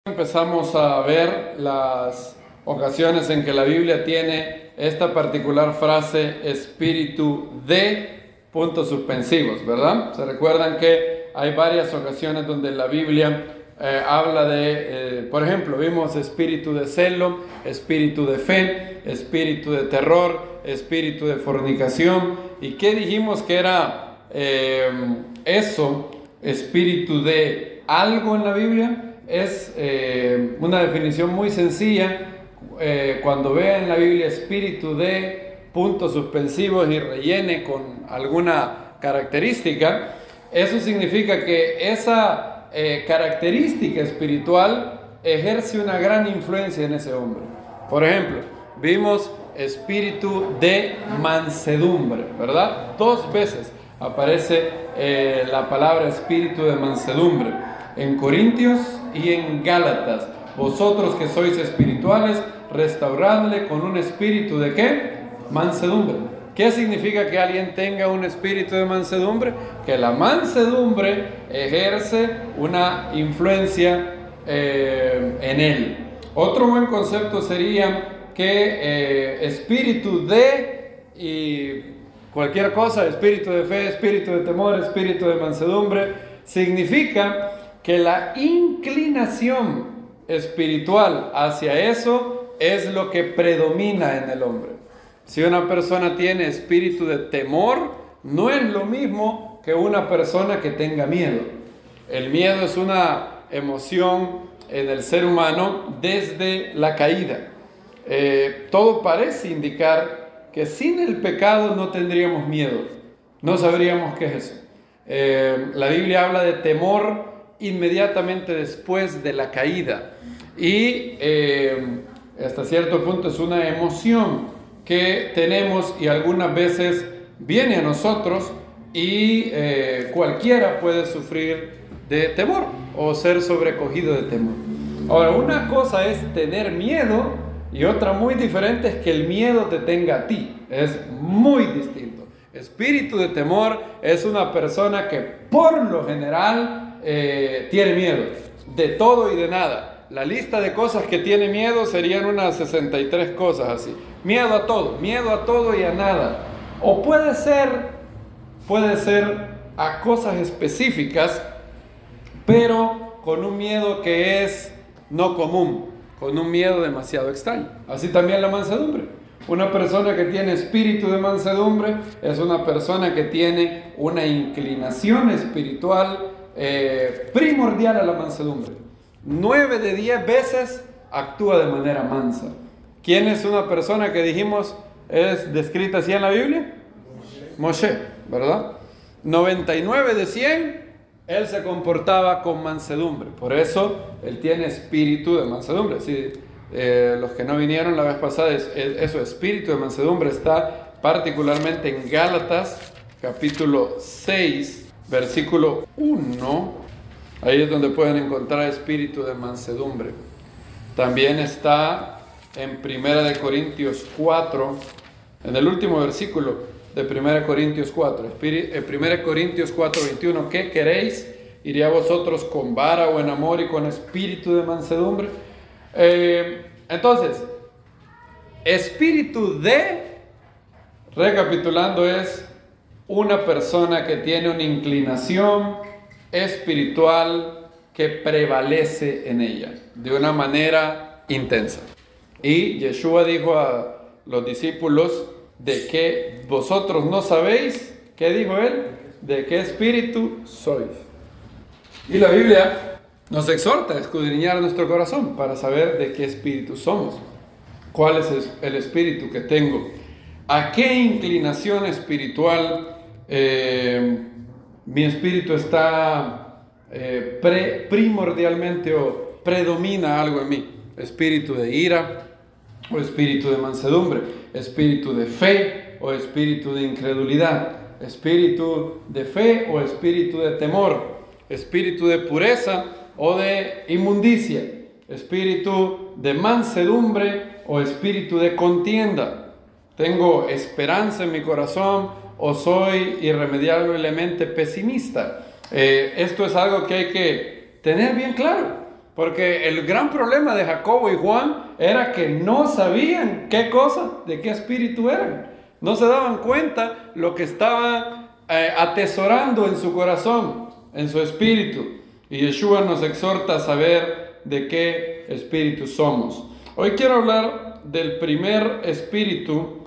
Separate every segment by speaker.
Speaker 1: Empezamos a ver las ocasiones en que la Biblia tiene esta particular frase espíritu de puntos suspensivos, ¿verdad? Se recuerdan que hay varias ocasiones donde la Biblia habla de, por ejemplo, vimos espíritu de celo, espíritu de fe, espíritu de terror, espíritu de fornicación. ¿Y qué dijimos que era eso? Espíritu de algo en la Biblia. Es una definición muy sencilla. Cuando vea en la Biblia espíritu de puntos suspensivos y rellene con alguna característica, eso significa que esa característica espiritual ejerce una gran influencia en ese hombre. Por ejemplo, vimos espíritu de mansedumbre, ¿verdad? 2 veces aparece la palabra espíritu de mansedumbre, en Corintios y en Gálatas. Vosotros que sois espirituales, restauradle con un espíritu de ¿qué? Mansedumbre. ¿Qué significa que alguien tenga un espíritu de mansedumbre? Que la mansedumbre ejerce una influencia en él. Otro buen concepto sería que espíritu de y cualquier cosa, espíritu de fe, espíritu de temor, espíritu de mansedumbre, significa que la inclinación espiritual hacia eso es lo que predomina en el hombre. Si una persona tiene espíritu de temor, no es lo mismo que una persona que tenga miedo. El miedo es una emoción en el ser humano desde la caída. Todo parece indicar que sin el pecado no tendríamos miedo, no sabríamos qué es eso. La Biblia habla de temor inmediatamente después de la caída y hasta cierto punto es una emoción que tenemos y algunas veces viene a nosotros y cualquiera puede sufrir de temor o ser sobrecogido de temor. Ahora, una cosa es tener miedo y otra muy diferente es que el miedo te tenga a ti. Es muy distinto. Espíritu de temor es una persona que por lo general tiene miedo de todo y de nada. La lista de cosas que tiene miedo serían unas 63 cosas así. Miedo a todo y a nada. O puede ser a cosas específicas, pero con un miedo que es no común, con un miedo demasiado extraño. Así también la mansedumbre. Una persona que tiene espíritu de mansedumbre es una persona que tiene una inclinación espiritual primordial a la mansedumbre. 9 de 10 veces actúa de manera mansa. ¿Quién es una persona que dijimos es descrita así en la Biblia? Moshe, ¿verdad? 99 de 100 él se comportaba con mansedumbre. Por eso él tiene espíritu de mansedumbre. Sí, los que no vinieron la vez pasada, eso, espíritu de mansedumbre, está particularmente en Gálatas capítulo 6 versículo 1, ahí es donde pueden encontrar espíritu de mansedumbre. También está en 1 Corintios 4, en el último versículo de 1 Corintios 4, 1 Corintios 4, 21, ¿qué queréis? ¿Iré a vosotros con vara o en amor y con espíritu de mansedumbre? Entonces, espíritu de, recapitulando, es una persona que tiene una inclinación espiritual que prevalece en ella de una manera intensa. Y Yeshua dijo a los discípulos de que vosotros no sabéis, ¿qué dijo él? De qué espíritu sois. Y la Biblia nos exhorta a escudriñar nuestro corazón para saber de qué espíritu somos. ¿Cuál es el espíritu que tengo? ¿A qué inclinación espiritual mi espíritu está primordialmente o predomina algo en mí? Espíritu de ira o espíritu de mansedumbre, espíritu de fe o espíritu de incredulidad, espíritu de fe o espíritu de temor, espíritu de pureza o de inmundicia, espíritu de mansedumbre o espíritu de contienda. ¿Tengo esperanza en mi corazón o soy irremediablemente pesimista? Esto es algo que hay que tener bien claro. Porque el gran problema de Jacobo y Juan era que no sabían qué cosa, de qué espíritu eran. No se daban cuenta lo que estaban atesorando en su corazón, en su espíritu. Y Yeshua nos exhorta a saber de qué espíritu somos. Hoy quiero hablar del primer espíritu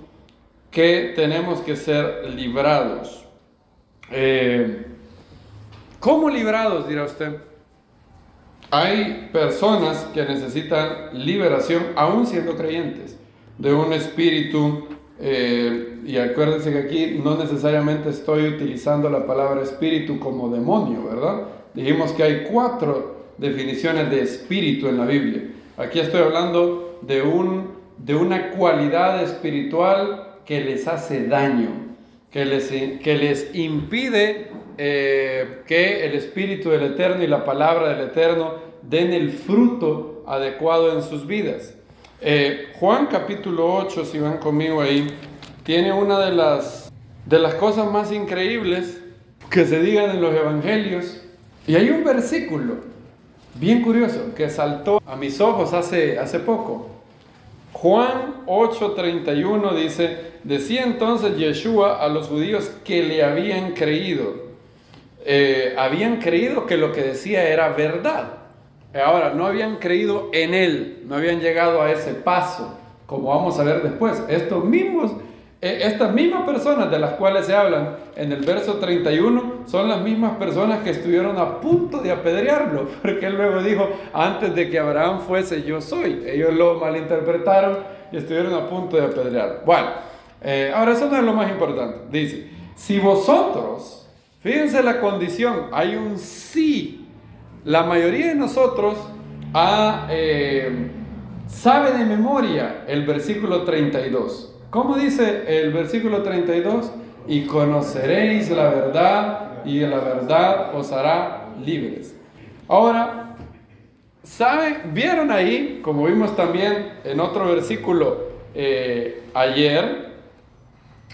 Speaker 1: que tenemos que ser librados. ¿Cómo librados, dirá usted? Hay personas que necesitan liberación, aún siendo creyentes, de un espíritu, y acuérdense que aquí no necesariamente estoy utilizando la palabra espíritu como demonio, ¿verdad? Dijimos que hay 4 definiciones de espíritu en la Biblia. Aquí estoy hablando de una cualidad espiritual que les hace daño, que les impide que el Espíritu del Eterno y la palabra del Eterno den el fruto adecuado en sus vidas. Juan capítulo 8, si van conmigo ahí, tiene una de las cosas más increíbles que se digan en los evangelios. Y hay un versículo bien curioso que saltó a mis ojos hace poco. Juan 8:31 dice: decía entonces Yeshua a los judíos que le habían creído que lo que decía era verdad. Ahora, no habían creído en él, no habían llegado a ese paso, como vamos a ver después. Estas mismas personas de las cuales se hablan en el verso 31 son las mismas personas que estuvieron a punto de apedrearlo, porque él luego dijo: antes de que Abraham fuese, yo soy. Ellos lo malinterpretaron y estuvieron a punto de apedrearlo. Bueno, ahora eso no es lo más importante. Dice: si vosotros, fíjense la condición, hay un sí. La mayoría de nosotros sabe de memoria el versículo 32. ¿Cómo dice el versículo 32? Y conoceréis la verdad, y la verdad os hará libres. Ahora, ¿vieron ahí, como vimos también en otro versículo ayer?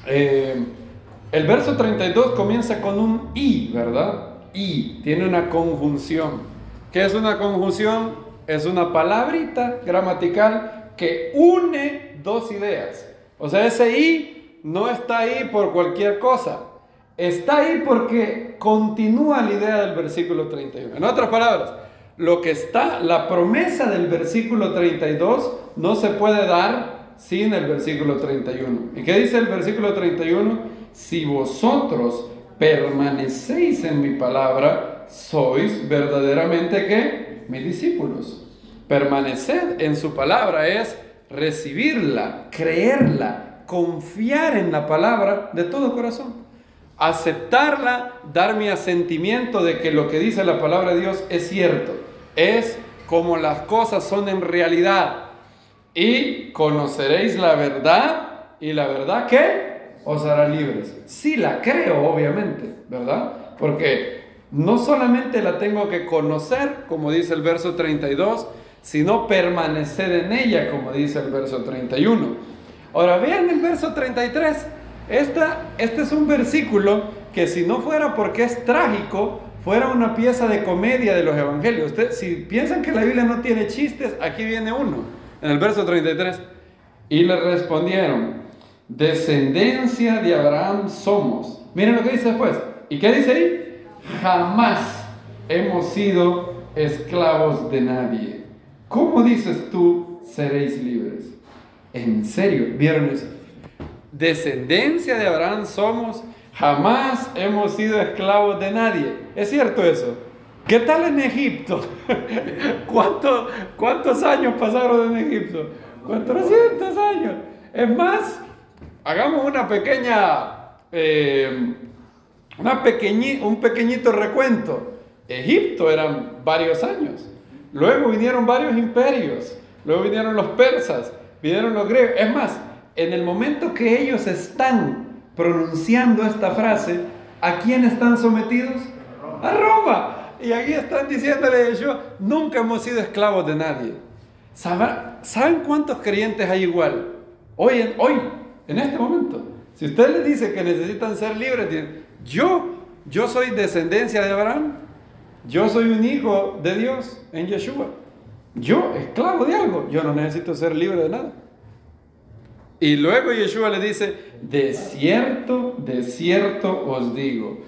Speaker 1: El verso 32 comienza con un y, ¿verdad? Y tiene una conjunción. ¿Qué es una conjunción? Es una palabrita gramatical que une 2 ideas. O sea, ese y no está ahí por cualquier cosa. Está ahí porque continúa la idea del versículo 31. En otras palabras, la promesa del versículo 32 no se puede dar sin el versículo 31. ¿Y qué dice el versículo 31? Si vosotros permanecéis en mi palabra, sois verdaderamente ¿qué? Mis discípulos. Permanecer en su palabra es recibirla, creerla, confiar en la palabra de todo corazón, aceptarla, dar mi asentimiento de que lo que dice la palabra de Dios es cierto, es como las cosas son en realidad. Y conoceréis la verdad, y la verdad ¿qué? Os hará libres. Sí la creo, obviamente, ¿verdad? Porque no solamente la tengo que conocer, como dice el verso 32, sino permanecer en ella, como dice el verso 31. Ahora vean el verso 33. Este es un versículo que, si no fuera porque es trágico, fuera una pieza de comedia de los evangelios. Ustedes, si piensan que la Biblia no tiene chistes, aquí viene uno, en el verso 33. Y le respondieron: descendencia de Abraham somos. Miren lo que dice después. ¿Y qué dice ahí? Jamás hemos sido esclavos de nadie. ¿Cómo dices tú seréis libres? ¿En serio? ¿Vieron eso? Descendencia de Abraham somos, jamás hemos sido esclavos de nadie. ¿Es cierto eso? ¿Qué tal en Egipto? ¿Cuántos años pasaron en Egipto? 400 años. Es más, hagamos un pequeñito recuento. Egipto eran varios años. Luego vinieron varios imperios. Luego vinieron los persas, vinieron los griegos. Es más, en el momento que ellos están pronunciando esta frase, ¿a quién están sometidos? A Roma. Y aquí están diciéndole a Yeshua: nunca hemos sido esclavos de nadie. ¿Saben cuántos creyentes hay igual? Hoy, en este momento. Si usted le dice que necesitan ser libres, yo soy descendencia de Abraham. Yo soy un hijo de Dios en Yeshua. Yo, esclavo de algo, yo no necesito ser libre de nada. Y luego Yeshua le dice, de cierto os digo,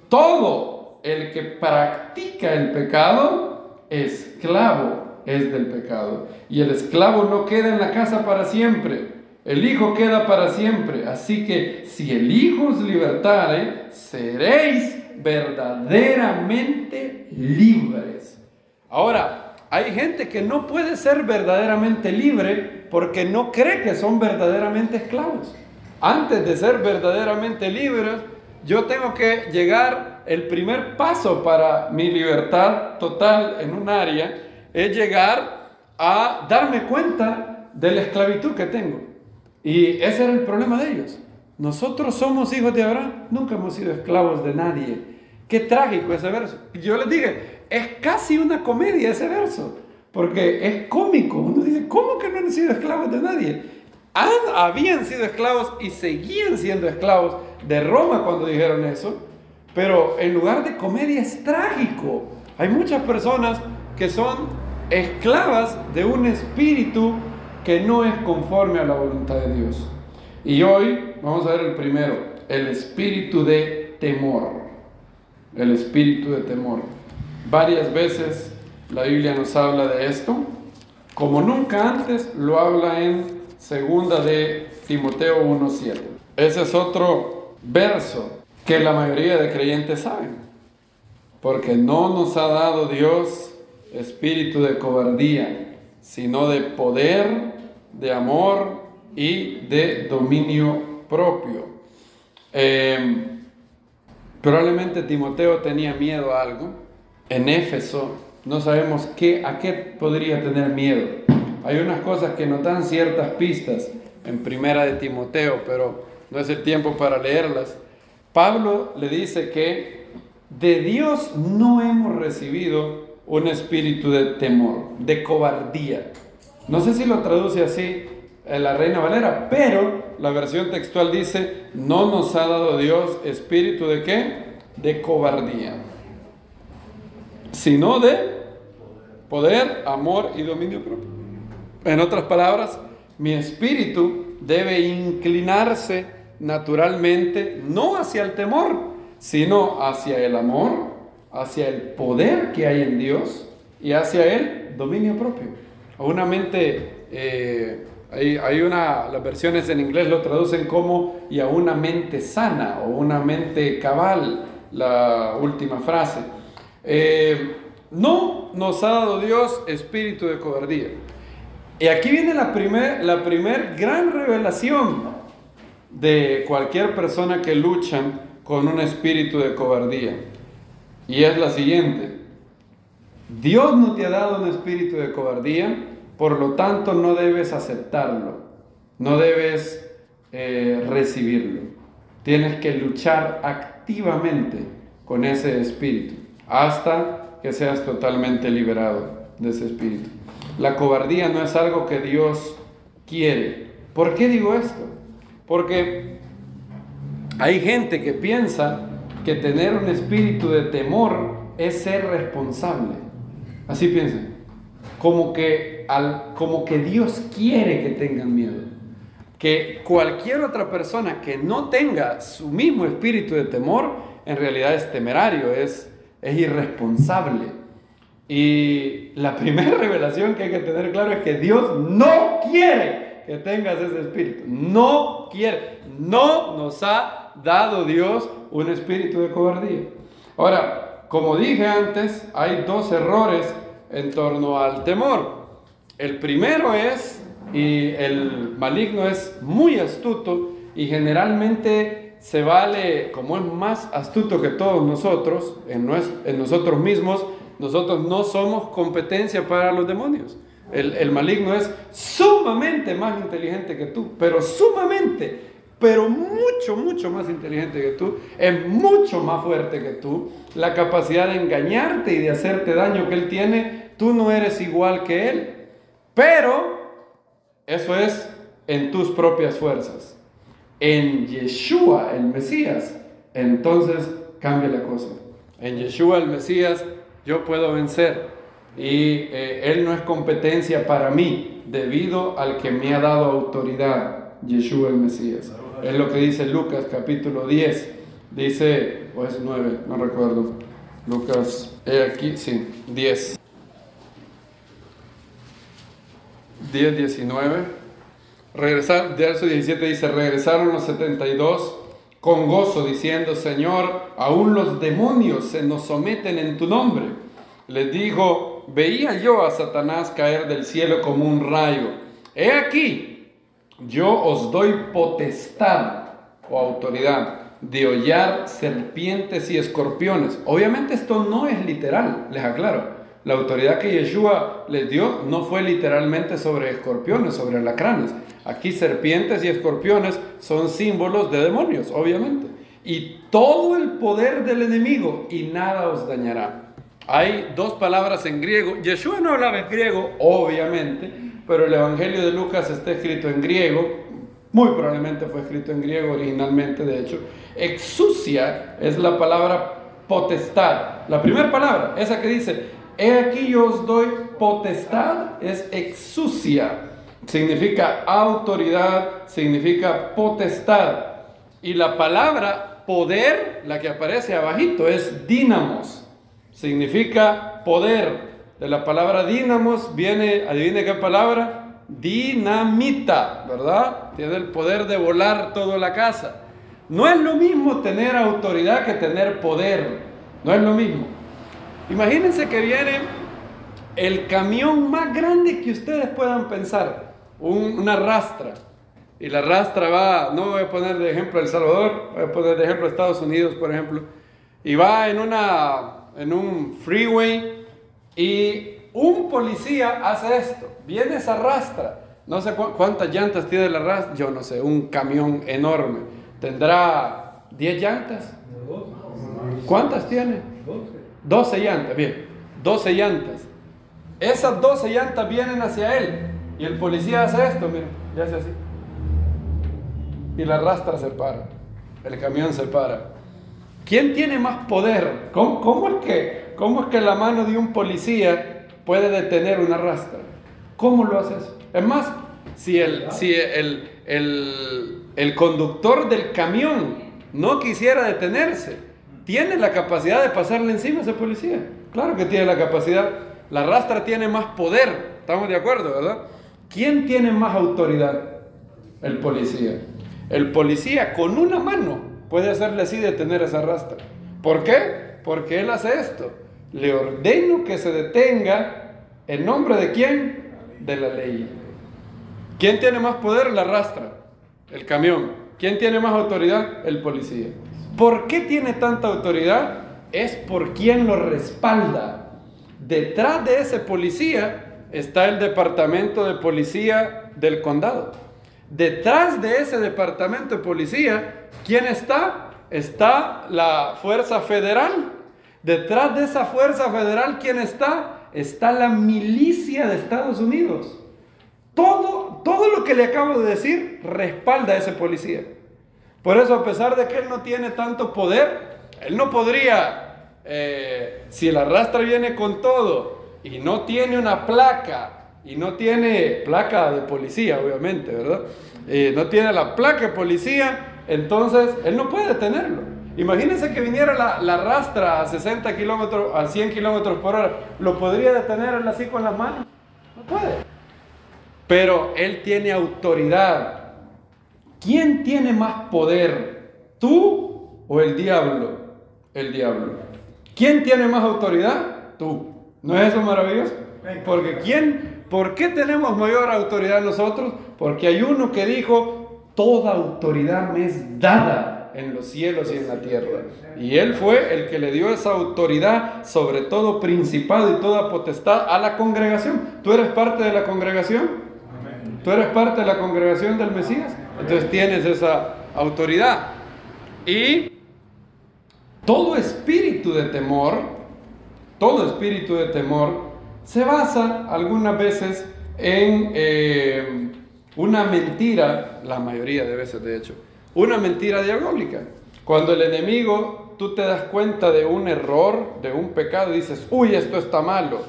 Speaker 1: todo el que practica el pecado, esclavo es del pecado. Y el esclavo no queda en la casa para siempre, el Hijo queda para siempre. Así que si el Hijo os libertare, seréis verdaderamente libres. Ahora, hay gente que no puede ser verdaderamente libre porque no cree que son verdaderamente esclavos. Antes de ser verdaderamente libres, yo tengo que llegar, el primer paso para mi libertad total en un área, es llegar a darme cuenta de la esclavitud que tengo. Y ese era el problema de ellos. Nosotros somos hijos de Abraham, nunca hemos sido esclavos de nadie. Qué trágico ese verso. Yo les dije, es casi una comedia ese verso, porque es cómico. Uno dice, ¿cómo que no han sido esclavos de nadie? Habían sido esclavos y seguían siendo esclavos de Roma cuando dijeron eso, pero en lugar de comedia es trágico. Hay muchas personas que son esclavas de un espíritu que no es conforme a la voluntad de Dios. Y hoy vamos a ver el primero, el espíritu de temor. El espíritu de temor. Varias veces la Biblia nos habla de esto, como nunca antes lo habla en 2 de Timoteo 1:7. Ese es otro verso que la mayoría de creyentes saben, porque no nos ha dado Dios espíritu de cobardía, sino de poder, de amor y de dominio propio. Probablemente Timoteo tenía miedo a algo. En Éfeso no sabemos a qué podría tener miedo. Hay unas cosas que nos dan ciertas pistas en Primera de Timoteo, pero no es el tiempo para leerlas. Pablo le dice que de Dios no hemos recibido un espíritu de temor, de cobardía. No sé si lo traduce así en la Reina Valera, pero la versión textual dice, no nos ha dado Dios espíritu de ¿qué? De cobardía, sino de poder, amor y dominio propio. En otras palabras, mi espíritu debe inclinarse naturalmente, no hacia el temor, sino hacia el amor, hacia el poder que hay en Dios y hacia el dominio propio. A una mente... las versiones en inglés lo traducen como y a una mente sana o una mente cabal, la última frase. No nos ha dado Dios espíritu de cobardía. Y aquí viene la primer gran revelación de cualquier persona que lucha con un espíritu de cobardía. Y es la siguiente: Dios no te ha dado un espíritu de cobardía. Por lo tanto, no debes aceptarlo, no debes recibirlo. Tienes que luchar activamente con ese espíritu hasta que seas totalmente liberado de ese espíritu. La cobardía no es algo que Dios quiere. ¿Por qué digo esto? Porque hay gente que piensa que tener un espíritu de temor es ser responsable. Así piensan. Como que Dios quiere que tengan miedo. Que cualquier otra persona que no tenga su mismo espíritu de temor, en realidad es temerario, es irresponsable. Y la primera revelación que hay que tener claro es que Dios no quiere que tengas ese espíritu. No quiere. No nos ha dado Dios un espíritu de cobardía. Ahora, como dije antes, hay dos errores en torno al temor. El primero es, y el maligno es muy astuto y generalmente se vale, como es más astuto que todos nosotros, en nosotros mismos, nosotros no somos competencia para los demonios. El maligno es sumamente más inteligente que tú, pero mucho más inteligente que tú, es mucho más fuerte que tú. La capacidad de engañarte y de hacerte daño que él tiene, tú no eres igual que él. Pero eso es en tus propias fuerzas. En Yeshua, el Mesías, entonces cambia la cosa. En Yeshua, el Mesías, yo puedo vencer. Y Él no es competencia para mí, debido al que me ha dado autoridad, Yeshua el Mesías. Es lo que dice Lucas capítulo 10, dice, o es 9, no recuerdo. Lucas, aquí, sí, 10. 10, 19. Verso 17 dice, regresaron los 72 con gozo, diciendo, Señor, aún los demonios se nos someten en tu nombre. Les dijo, veía yo a Satanás caer del cielo como un rayo. He aquí, yo os doy potestad o autoridad de hollar serpientes y escorpiones. Obviamente esto no es literal, les aclaro. La autoridad que Yeshua les dio no fue literalmente sobre escorpiones, sobre alacranes. Aquí serpientes y escorpiones son símbolos de demonios, obviamente. Y todo el poder del enemigo, y nada os dañará. Hay dos palabras en griego. Yeshua no hablaba en griego, obviamente, pero el Evangelio de Lucas está escrito en griego. Muy probablemente fue escrito en griego originalmente, de hecho. Exousia es la palabra potestad. La primera palabra, esa que dice, he aquí yo os doy potestad, es exousia. Significa autoridad, significa potestad. Y la palabra poder, la que aparece abajito, es dínamos. Significa poder. De la palabra dínamos viene, adivine qué palabra, dinamita, ¿verdad? Tiene el poder de volar toda la casa. No es lo mismo tener autoridad que tener poder. No es lo mismo. Imagínense que viene el camión más grande que ustedes puedan pensar, una rastra. Y la rastra va, no voy a poner de ejemplo El Salvador, voy a poner de ejemplo Estados Unidos, por ejemplo. Y va en un freeway y un policía hace esto. Viene esa rastra. No sé cuántas llantas tiene la rastra. Yo no sé, un camión enorme. ¿Tendrá 10 llantas? ¿Cuántas tiene? 12 llantas, bien. 12 llantas. Esas 12 llantas vienen hacia él. Y el policía hace esto, miren, y hace así. Y la rastra se para. El camión se para. ¿Quién tiene más poder? ¿Cómo es que la mano de un policía puede detener una rastra? ¿Cómo lo hace eso? Es más, si el conductor del camión no quisiera detenerse, ¿tiene la capacidad de pasarle encima a ese policía? Claro que tiene la capacidad. La rastra tiene más poder. ¿Estamos de acuerdo, verdad? ¿Quién tiene más autoridad? El policía. El policía con una mano puede hacerle así detener esa rastra. ¿Por qué? Porque él hace esto. Le ordeno que se detenga. ¿En nombre de quién? De la ley. ¿Quién tiene más poder? La rastra. El camión. ¿Quién tiene más autoridad? El policía. ¿Por qué tiene tanta autoridad? Es por quien lo respalda. Detrás de ese policía está el departamento de policía del condado. Detrás de ese departamento de policía, ¿quién está? Está la Fuerza Federal. Detrás de esa Fuerza Federal, ¿quién está? Está la milicia de Estados Unidos. Todo lo que le acabo de decir respalda a ese policía. Por eso, a pesar de que él no tiene tanto poder, él no podría, si la rastra viene con todo y no tiene una placa, y no tiene placa de policía, obviamente, ¿verdad? No tiene la placa de policía, entonces él no puede detenerlo. Imagínense que viniera la rastra a 60 kilómetros, a 100 kilómetros por hora. ¿Lo podría detener él así con las manos? No puede. Pero él tiene autoridad. ¿Quién tiene más poder? ¿Tú o el diablo? El diablo. ¿Quién tiene más autoridad? Tú. ¿No es eso maravilloso? ¿Por qué tenemos mayor autoridad nosotros? Porque hay uno que dijo, toda autoridad me es dada en los cielos y en la tierra. Y él fue el que le dio esa autoridad sobre todo principado y toda potestad a la congregación. ¿Tú eres parte de la congregación? ¿Tú eres parte de la congregación del Mesías? Entonces tienes esa autoridad. Y todo espíritu de temor se basa algunas veces en una mentira, la mayoría de veces de hecho, una mentira diabólica. Cuando el enemigo tú te das cuenta de un error, de un pecado y dices, uy, esto está malo.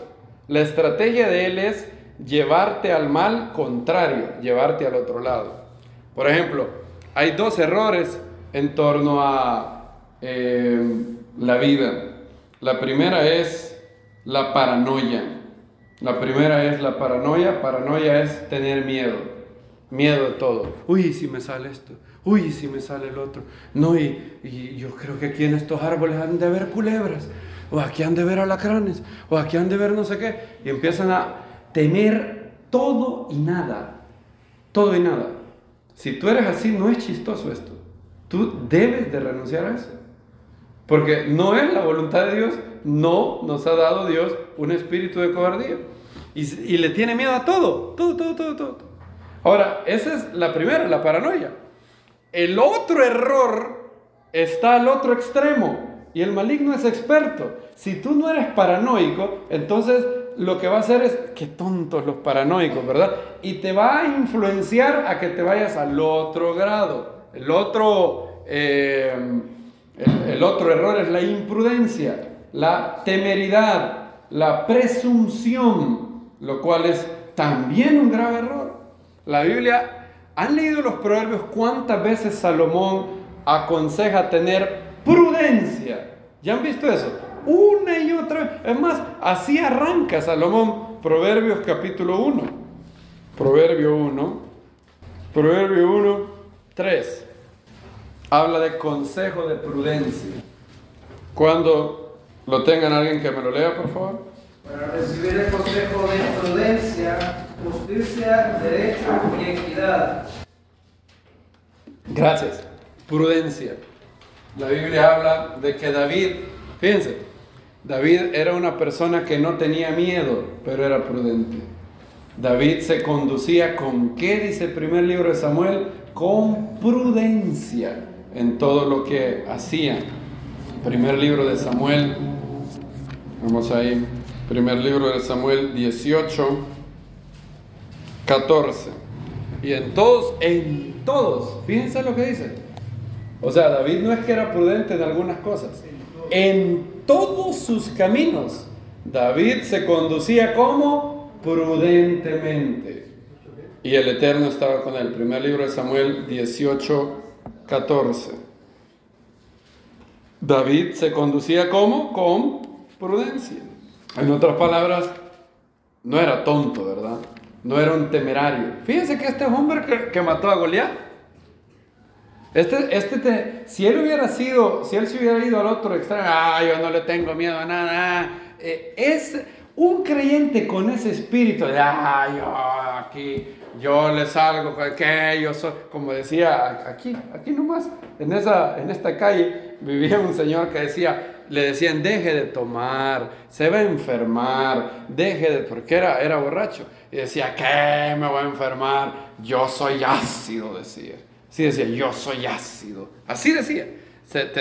Speaker 1: La estrategia de él es llevarte al mal contrario, llevarte al otro lado. Por ejemplo, hay dos errores en torno a la vida. La primera es la paranoia. La primera es la paranoia. Paranoia es tener miedo. Miedo de todo. Uy, si me sale esto. Uy, si me sale el otro. No, y yo creo que aquí en estos árboles han de haber culebras. O aquí han de ver alacranes. O aquí han de ver no sé qué. Y empiezan a temer todo y nada. Todo y nada. Si tú eres así, no es chistoso esto. Tú debes de renunciar a eso. Porque no es la voluntad de Dios. No nos ha dado Dios un espíritu de cobardía. Y le tiene miedo a todo. Todo. Ahora, esa es la primera, la paranoia. El otro error está al otro extremo. Y el maligno es experto. Si tú no eres paranoico, entonces lo que va a hacer es, qué tontos los paranoicos, ¿verdad? Y te va a influenciar a que te vayas al otro grado. El otro error es la imprudencia, la temeridad, la presunción, lo cual es también un grave error. La Biblia, ¿han leído los proverbios cuántas veces Salomón aconseja tener prudencia? ¿Ya han visto eso? Una y otra vez. Es más, así arranca Salomón, Proverbios capítulo 1. Proverbio 1, 3. Habla de consejo de prudencia. Cuando lo tengan, alguien que me lo lea, por favor.
Speaker 2: Para recibir el consejo de prudencia, justicia, derecho y equidad.
Speaker 1: Gracias. Prudencia. La Biblia habla de que David, fíjense, David era una persona que no tenía miedo, pero era prudente. David se conducía con ¿qué dice el primer libro de Samuel? Con prudencia en todo lo que hacía. Primer libro de Samuel, vamos ahí, primer libro de Samuel 18, 14. Y en todos, fíjense lo que dice. O sea, David no es que era prudente en algunas cosas. En todos sus caminos, David se conducía como prudentemente. Y el Eterno estaba con él. Primer libro de Samuel 18, 14. David se conducía como con prudencia. En otras palabras, no era tonto, ¿verdad? No era un temerario. Fíjense que este hombre que mató a Goliat, si él se hubiera ido al otro extremo, yo no le tengo miedo a nada, es un creyente con ese espíritu de, yo le salgo, que yo soy, como decía, aquí nomás, en esta calle, vivía un señor que le decían, deje de tomar, se va a enfermar, porque era borracho, y decía, ¿qué me voy a enfermar? Yo soy ácido, decía. Sí decía, yo soy ácido. Así decía.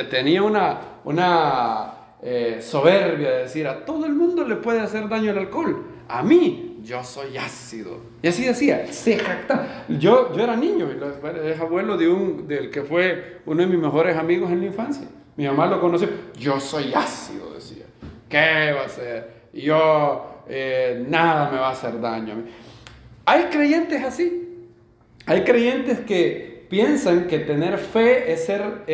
Speaker 1: Tenía una soberbia de decir, a todo el mundo le puede hacer daño el alcohol. A mí, yo soy ácido. Y así decía, se jactaba. Yo era niño, es abuelo del que fue uno de mis mejores amigos en la infancia. Mi mamá lo conoció. Yo soy ácido, decía. ¿Qué va a hacer? Nada me va a hacer daño a mí. Hay creyentes así. Hay creyentes que piensan que tener fe es ser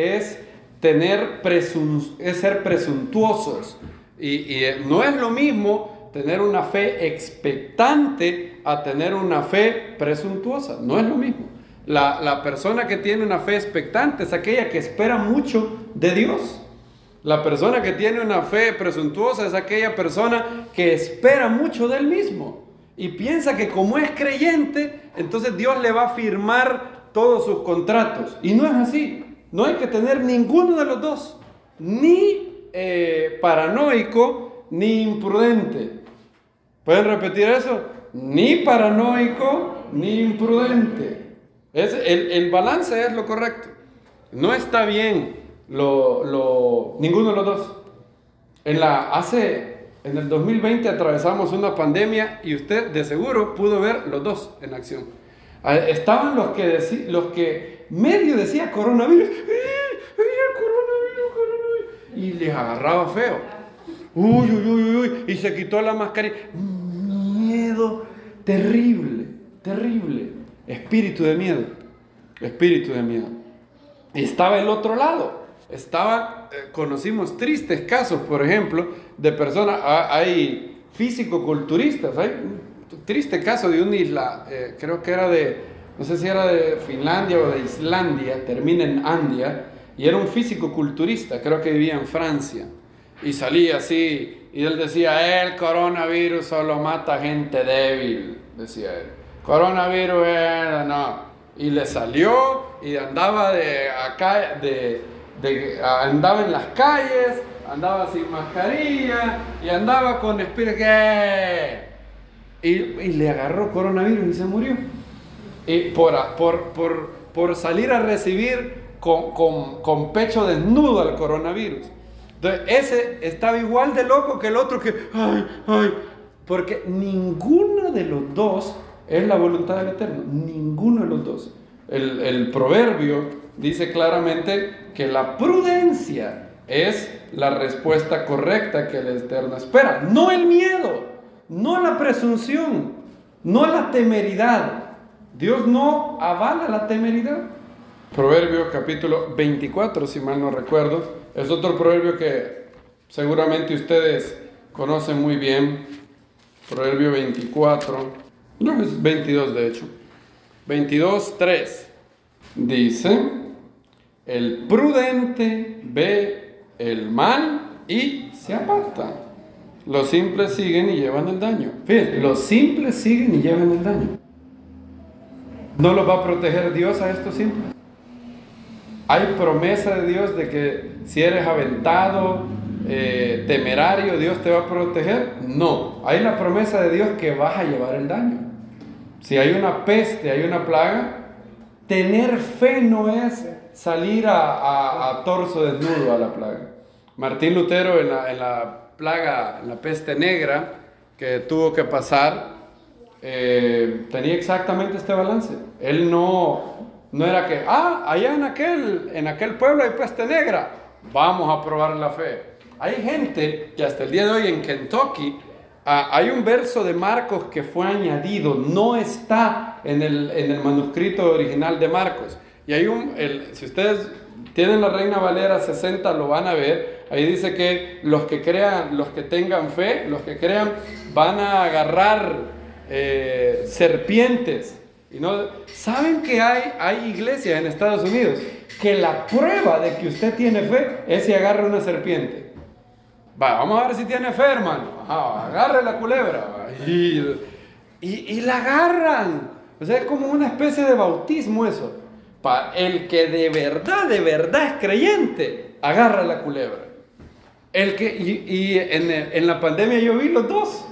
Speaker 1: presuntuosos. Y no es lo mismo tener una fe expectante a tener una fe presuntuosa. No es lo mismo. La persona que tiene una fe expectante es aquella que espera mucho de Dios. La persona que tiene una fe presuntuosa es aquella persona que espera mucho de él mismo y piensa que como es creyente, entonces Dios le va a firmar todos sus contratos. Y no es así. No hay que tener ninguno de los dos, ni paranoico ni imprudente. ¿Pueden repetir eso? Ni paranoico ni imprudente. El balance es lo correcto. No está bien ninguno de los dos. En el 2020 atravesamos una pandemia y usted de seguro pudo ver los dos en acción. Estaban los que medio decía coronavirus, coronavirus. y les agarraba feo. Uy, uy, uy, uy, y se quitó la mascarilla. Miedo terrible, terrible. Espíritu de miedo, espíritu de miedo. Y estaba el otro lado. Conocimos tristes casos, por ejemplo, de personas, hay físico-culturistas, hay un triste caso de una isla, creo que era no sé si era de Finlandia o de Islandia, termina en Andia, y era un físico-culturista, creo que vivía en Francia, y salía así, y él decía, el coronavirus solo mata gente débil, decía él, coronavirus no, y le salió, y andaba andaba en las calles, andaba sin mascarilla, y andaba con espíritu, y le agarró coronavirus y se murió. Y por salir a recibir con pecho desnudo al coronavirus. Entonces, ese estaba igual de loco que el otro que, porque ninguno de los dos es la voluntad del Eterno, ninguno de los dos. El proverbio dice claramente que la prudencia es la respuesta correcta que el Eterno espera, no el miedo, no la presunción, no la temeridad. Dios no avala la temeridad. Proverbio capítulo 24, si mal no recuerdo, es otro proverbio que seguramente ustedes conocen muy bien. Proverbio 24, no, es 22 de hecho. 22:3 dice: el prudente ve el mal y se aparta. Los simples siguen y llevan el daño. Fíjense, los simples siguen y llevan el daño. ¿No los va a proteger Dios a estos simples? Hay promesa de Dios de que si eres aventado, temerario, Dios te va a proteger. No, hay la promesa de Dios que vas a llevar el daño. Si hay una peste, hay una plaga, tener fe no es salir a torso desnudo a la plaga. Martín Lutero en la plaga, en la peste negra que tuvo que pasar, tenía exactamente este balance. Él no era que, allá en aquel pueblo hay peste negra, vamos a probar la fe. Hay gente que hasta el día de hoy en Kentucky, hay un verso de Marcos que fue añadido, no está en el manuscrito original de Marcos. Y hay si ustedes tienen la Reina Valera 60, lo van a ver. Ahí dice que los que crean, los que tengan fe, los que crean, van a agarrar serpientes. Y no, ¿saben que hay iglesias en Estados Unidos que la prueba de que usted tiene fe es si agarra una serpiente? Vamos a ver si tiene fe, hermano. Agarre la culebra. Y la agarran. O sea, es como una especie de bautismo eso. Para el que de verdad es creyente, agarra la culebra. En la pandemia yo vi los dos.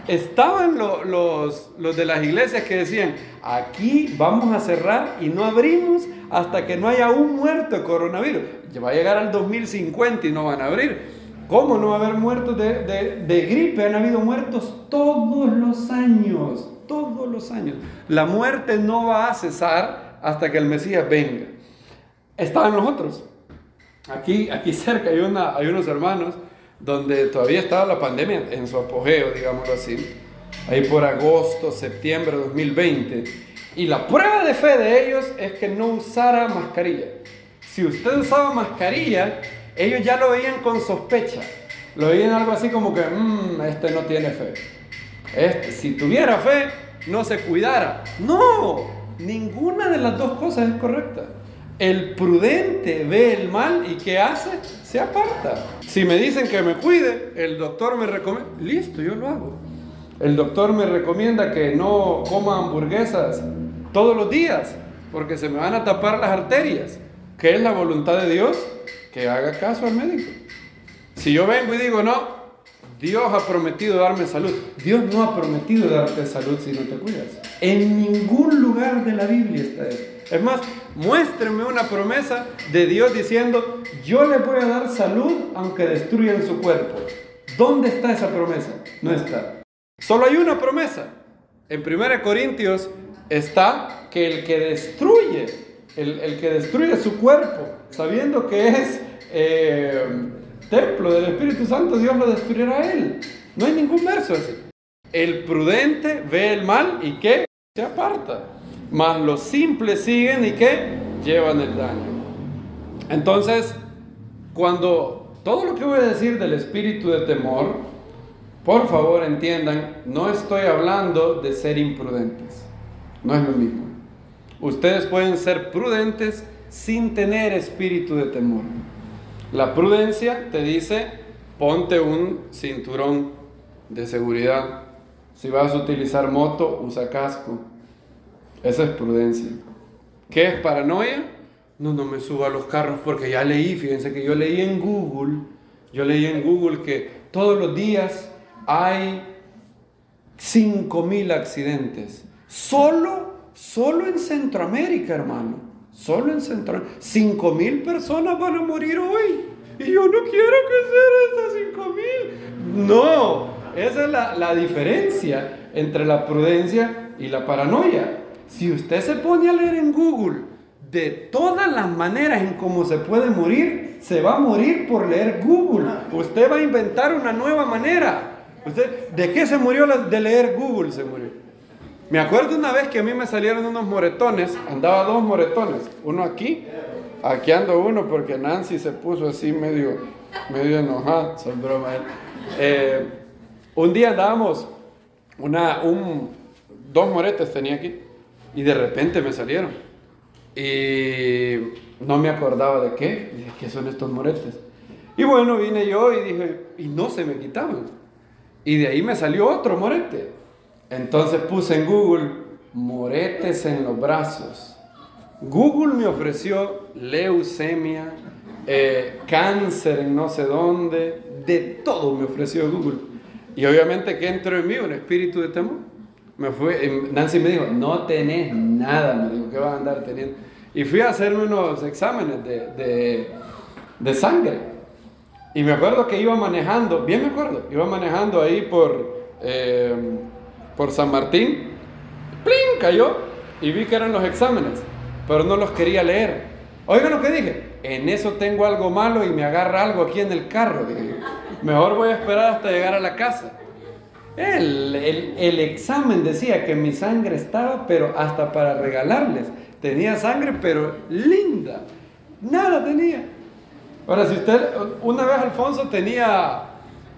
Speaker 1: Estaban los de las iglesias que decían, aquí vamos a cerrar y no abrimos hasta que no haya un muerto de coronavirus. Ya va a llegar al 2050 y no van a abrir. ¿Cómo no va a haber muertos de gripe? Han habido muertos todos los años. La muerte no va a cesar hasta que el Mesías venga. Estaban los otros. Aquí cerca hay unos hermanos donde todavía estaba la pandemia en su apogeo, digámoslo así, ahí por agosto, septiembre de 2020, y la prueba de fe de ellos es que no usara mascarilla. Si usted usaba mascarilla, ellos ya lo veían con sospecha, lo veían algo así como que, este no tiene fe, si tuviera fe, no se cuidara. No, ninguna de las dos cosas es correcta. El prudente ve el mal y ¿qué hace? Se aparta. Si me dicen que me cuide, el doctor me recomienda, listo, yo lo hago. El doctor me recomienda que no coma hamburguesas todos los días porque se me van a tapar las arterias. ¿Qué es la voluntad de Dios? Que haga caso al médico. Si yo vengo y digo, no, Dios ha prometido darme salud. Dios no ha prometido darte salud si no te cuidas. En ningún lugar de la Biblia está eso. Es más, muéstrenme una promesa de Dios diciendo, yo le voy a dar salud aunque destruyan su cuerpo. ¿Dónde está esa promesa? No está. Solo hay una promesa. En 1 Corintios está que el que destruye su cuerpo, sabiendo que es templo del Espíritu Santo, Dios lo destruirá a él. No hay ningún verso así. El prudente ve el mal y ¿qué? Se aparta. Mas los simples siguen y ¿qué? Llevan el daño. Entonces, cuando todo lo que voy a decir del espíritu de temor, por favor entiendan, no estoy hablando de ser imprudentes. No es lo mismo. Ustedes pueden ser prudentes sin tener espíritu de temor. La prudencia te dice, ponte un cinturón de seguridad. Si vas a utilizar moto, usa casco. Esa es prudencia. ¿Qué es paranoia? No me subo a los carros porque ya leí, fíjense que yo leí en Google que todos los días hay 5,000 accidentes. Solo en Centroamérica, hermano. Solo en Centroamérica. 5,000 personas van a morir hoy. Y yo no quiero que sean esas 5,000. No, esa es la diferencia entre la prudencia y la paranoia. Si usted se pone a leer en Google de todas las maneras en cómo se puede morir, se va a morir por leer Google. Usted va a inventar una nueva manera. ¿De qué se murió de leer Google? Se murió. Me acuerdo una vez que a mí me salieron unos moretones, andaba 2 moretones, uno aquí ando uno porque Nancy se puso así medio enojada, son bromas. Un día andábamos, 2 moretes tenía aquí, y de repente me salieron, y no me acordaba de qué, dije, ¿qué son estos moretes? Y bueno, vine yo y dije, y no se me quitaban, y de ahí me salió otro morete. Entonces puse en Google, moretes en los brazos. Google me ofreció leucemia, cáncer en no sé dónde, de todo me ofreció Google. Y obviamente que entró en mí un espíritu de temor. Nancy me dijo, no tenés nada, me dijo, ¿qué vas a andar teniendo? Y fui a hacerme unos exámenes de sangre. Y me acuerdo que iba manejando, bien me acuerdo, iba manejando ahí por San Martín, ¡plin! Cayó y vi que eran los exámenes, pero no los quería leer. Oigan lo que dije, en eso tengo algo malo y me agarra algo aquí en el carro. Dije, mejor voy a esperar hasta llegar a la casa. El examen decía que mi sangre estaba, pero hasta para regalarles. Tenía sangre, pero linda. Nada tenía. Ahora, si usted, una vez Alfonso tenía,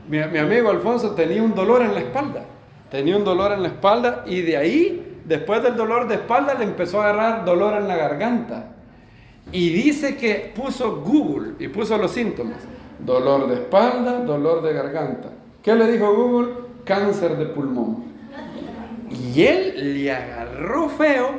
Speaker 1: mi amigo Alfonso tenía un dolor en la espalda. Tenía un dolor en la espalda y de ahí, después del dolor de espalda, le empezó a agarrar dolor en la garganta. Y dice que puso Google y puso los síntomas. Dolor de espalda, dolor de garganta. ¿Qué le dijo Google? Cáncer de pulmón. Y él le agarró feo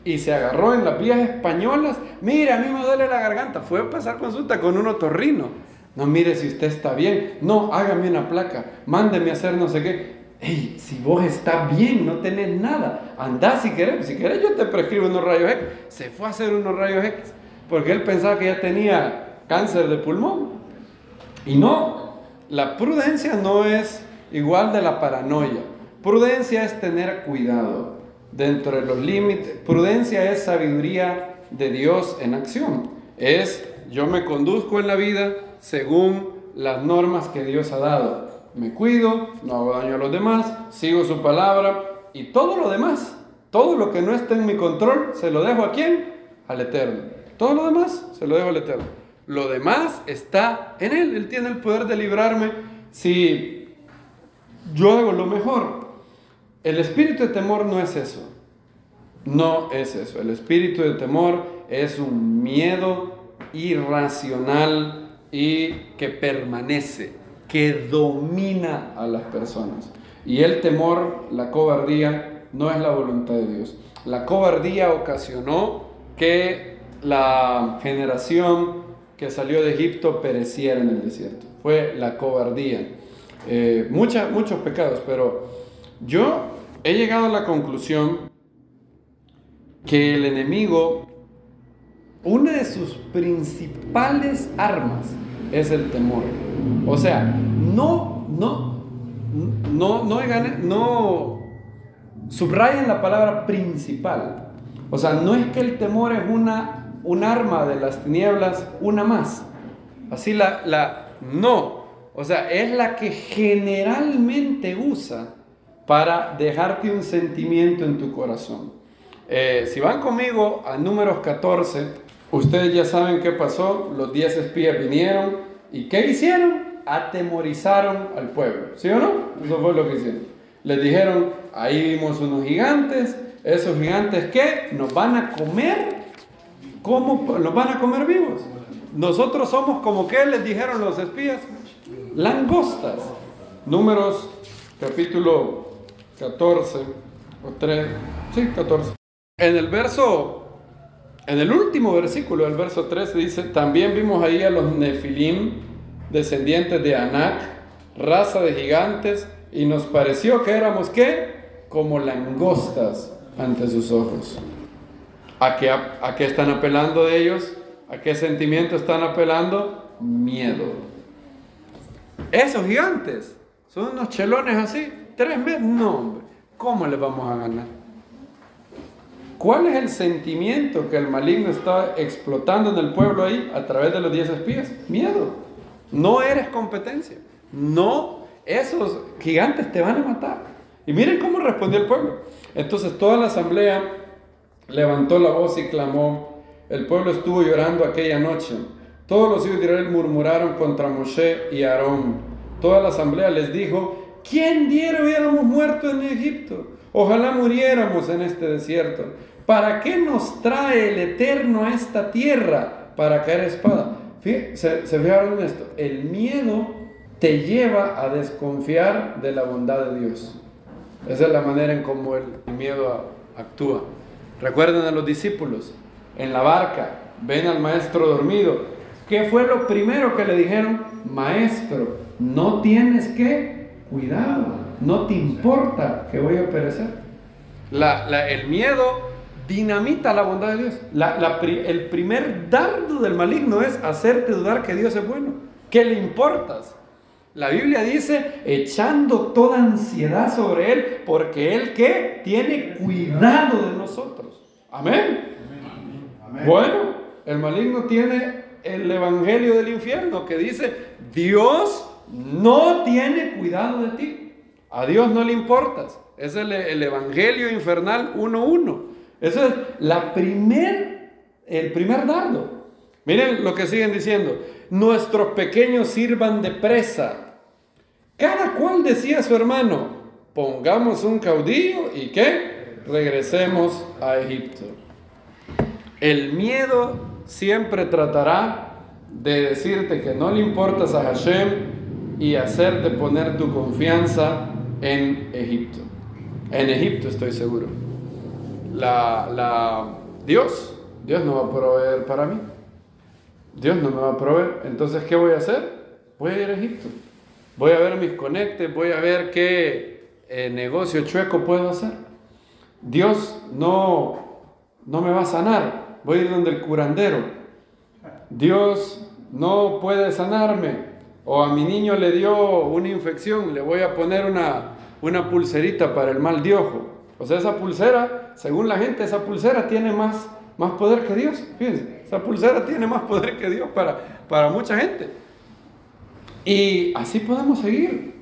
Speaker 1: y se agarró en las vías españolas. Mire, a mí me duele la garganta. Fue a pasar consulta con un otorrino. No, mire si usted está bien. No, hágame una placa. Mándeme a hacer no sé qué. Hey, si vos estás bien, no tenés nada, andá si querés yo te prescribo unos rayos X. Se fue a hacer unos rayos X porque él pensaba que ya tenía cáncer de pulmón. Y no, la prudencia no es igual de la paranoia. Prudencia es tener cuidado dentro de los límites. Prudencia es sabiduría de Dios en acción. Yo me conduzco en la vida según las normas que Dios ha dado. Me cuido, no hago daño a los demás, sigo su palabra y todo lo demás, todo lo que no esté en mi control, se lo dejo ¿a quién? Al Eterno. Todo lo demás se lo dejo al Eterno. Lo demás está en Él. Él tiene el poder de librarme si yo hago lo mejor. El espíritu de temor no es eso. No es eso. El espíritu de temor es un miedo irracional y que permanece, que domina a las personas. Y el temor, la cobardía, no es la voluntad de Dios. La cobardía ocasionó que la generación que salió de Egipto pereciera en el desierto. Fue la cobardía. Muchos pecados, pero yo he llegado a la conclusión que el enemigo, una de sus principales armas es el temor. O sea, no subrayen la palabra principal. O sea, no es que el temor es un arma de las tinieblas, una más. Así no. O sea, es la que generalmente usa para dejarte un sentimiento en tu corazón. Si van conmigo a Números 14, ustedes ya saben qué pasó. Los 10 espías vinieron y ¿qué hicieron? Atemorizaron al pueblo, ¿sí o no? Eso fue lo que hicieron. Les dijeron, ahí vimos unos gigantes. Esos gigantes, ¿qué? Nos van a comer. ¿Cómo nos van a comer vivos? Nosotros somos como, ¿qué les dijeron los espías? Langostas. Números capítulo 14 o 3, sí, 14. En el último versículo del verso 13 dice, también vimos ahí a los Nefilim, descendientes de Anac, raza de gigantes, y nos pareció que éramos, ¿qué? Como langostas ante sus ojos. ¿A qué están apelando de ellos? ¿A qué sentimiento están apelando? Miedo. Esos gigantes son unos chelones así, 3 metros. No, hombre, ¿cómo les vamos a ganar? ¿Cuál es el sentimiento que el maligno está explotando en el pueblo ahí a través de los 10 espías? Miedo. No eres competencia. No, esos gigantes te van a matar. Y miren cómo respondió el pueblo. Entonces toda la asamblea levantó la voz y clamó. El pueblo estuvo llorando aquella noche. Todos los hijos de Israel murmuraron contra Moshe y Aarón. Toda la asamblea les dijo, ¿quién diera hubiéramos muerto en Egipto? Ojalá muriéramos en este desierto. ¿Para qué nos trae el Eterno a esta tierra? Para caer a espada. Se fijaron en esto. El miedo te lleva a desconfiar de la bondad de Dios. Esa es la manera en cómo el miedo actúa. Recuerden a los discípulos en la barca, ven al maestro dormido. ¿Qué fue lo primero que le dijeron? Maestro, no tienes que cuidado, no te importa que voy a perecer. El miedo dinamita la bondad de Dios. El primer dardo del maligno es hacerte dudar que Dios es bueno, que le importas. La Biblia dice, echando toda ansiedad sobre Él, porque Él, ¿qué? Tiene cuidado de nosotros. Amén. Amén. Bueno, el maligno tiene el evangelio del infierno que dice, Dios no tiene cuidado de ti. A Dios no le importas. Es el evangelio infernal 1:1. Eso es el primer dardo. Miren lo que siguen diciendo. Nuestros pequeños sirvan de presa. Cada cual decía a su hermano, pongamos un caudillo y ¿qué? Regresemos a Egipto. El miedo siempre tratará de decirte que no le importas a Hashem y hacerte poner tu confianza en Egipto. En Egipto estoy seguro. Dios no va a proveer para mí. Dios no me va a proveer. Entonces, ¿qué voy a hacer? Voy a ir a Egipto. Voy a ver mis conectes, voy a ver qué negocio chueco puedo hacer. Dios no me va a sanar. Voy a ir donde el curandero. Dios no puede sanarme. O a mi niño le dio una infección, le voy a poner una pulserita para el mal de ojo. O sea, esa pulsera, según la gente, esa pulsera tiene más poder que Dios. Fíjense, esa pulsera tiene más poder que Dios para mucha gente. Y así podemos seguir.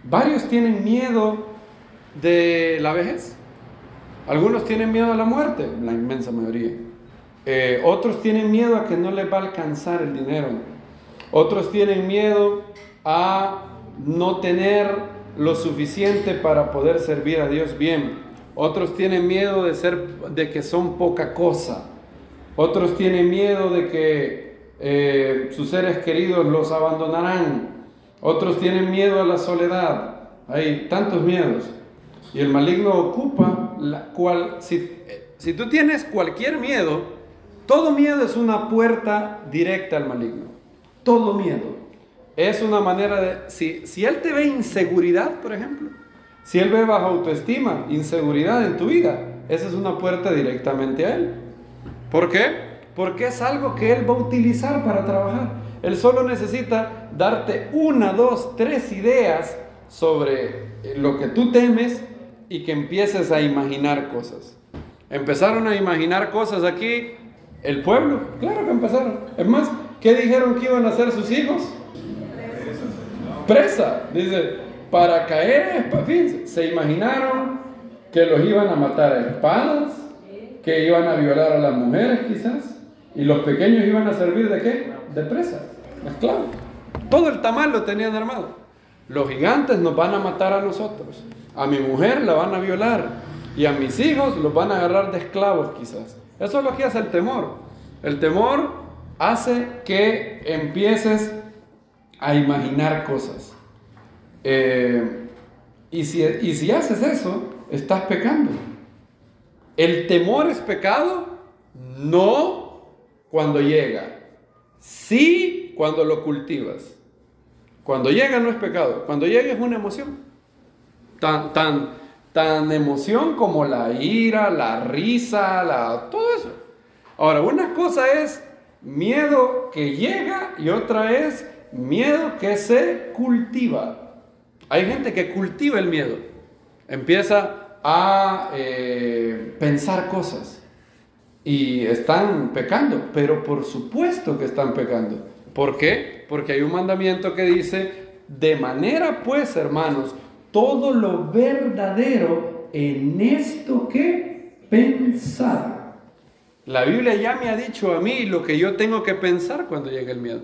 Speaker 1: Varios tienen miedo de la vejez. Algunos tienen miedo a la muerte, la inmensa mayoría. Otros tienen miedo a que no les va a alcanzar el dinero. Otros tienen miedo a no tener lo suficiente para poder servir a Dios bien. Otros tienen miedo de que son poca cosa. Otros tienen miedo de que sus seres queridos los abandonarán. Otros tienen miedo a la soledad. Hay tantos miedos. Y el maligno ocupa si tú tienes cualquier miedo, todo miedo es una puerta directa al maligno. Todo miedo es una manera de... Si él te ve inseguridad, por ejemplo, si él ve baja autoestima, inseguridad en tu vida, esa es una puerta directamente a él. ¿Por qué? Porque es algo que él va a utilizar para trabajar. Él solo necesita darte 1, 2, 3 ideas sobre lo que tú temes y que empieces a imaginar cosas. Empezaron a imaginar cosas aquí el pueblo, claro que empezaron. Es más, ¿Qué dijeron que iban a hacer sus hijos? Presa. Dice, para caer, fíjense, se imaginaron que los iban a matar a espadas, que iban a violar a las mujeres quizás, y los pequeños iban a servir ¿de qué? De presa, esclavos. Todo el tamal lo tenían armado. Los gigantes nos van a matar a nosotros, a mi mujer la van a violar, y a mis hijos los van a agarrar de esclavos quizás. Eso es lo que hace el temor. El temor hace que empieces a imaginar cosas. Y si haces eso, estás pecando. El temor es pecado, no cuando llega, sí cuando lo cultivas. Cuando llega no es pecado, cuando llega es una emoción. Tan emoción como la ira, la risa, todo eso. Ahora, una cosa es miedo que llega y otra es miedo que se cultiva. Hay gente que cultiva el miedo, empieza a pensar cosas y están pecando, pero por supuesto que están pecando. ¿Por qué? Porque hay un mandamiento que dice, de manera pues, hermanos, todo lo verdadero en esto que pensar. La Biblia ya me ha dicho a mí lo que yo tengo que pensar cuando llega el miedo.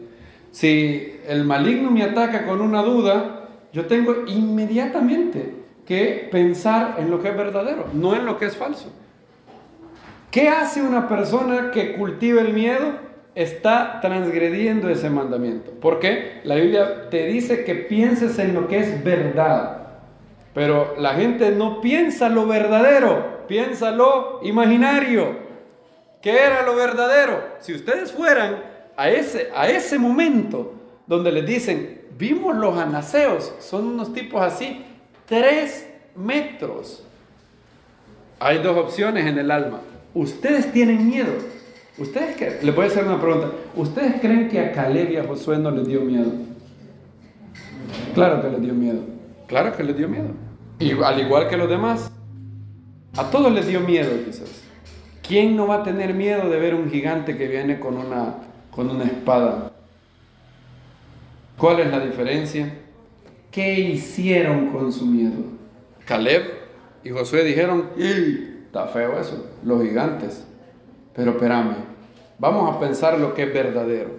Speaker 1: Si el maligno me ataca con una duda, yo tengo inmediatamente que pensar en lo que es verdadero, no en lo que es falso. ¿Qué hace una persona que cultiva el miedo? Está transgrediendo ese mandamiento. ¿Por qué? La Biblia te dice que pienses en lo que es verdad. Pero la gente no piensa lo verdadero, piensa lo imaginario. ¿Qué era lo verdadero? Si ustedes fueran a ese momento donde les dicen, vimos los anaseos, son unos tipos así, 3 metros. Hay 2 opciones en el alma. Ustedes tienen miedo. Les voy a hacer una pregunta. ¿Ustedes creen que a Caleb y a Josué no les dio miedo? Claro que les dio miedo. Claro que les dio miedo. Y al igual que los demás, a todos les dio miedo quizás. ¿Quién no va a tener miedo de ver un gigante que viene con una espada? ¿Cuál es la diferencia? ¿Qué hicieron con su miedo? Caleb y Josué dijeron, está feo eso, los gigantes. Pero espérame, vamos a pensar lo que es verdadero.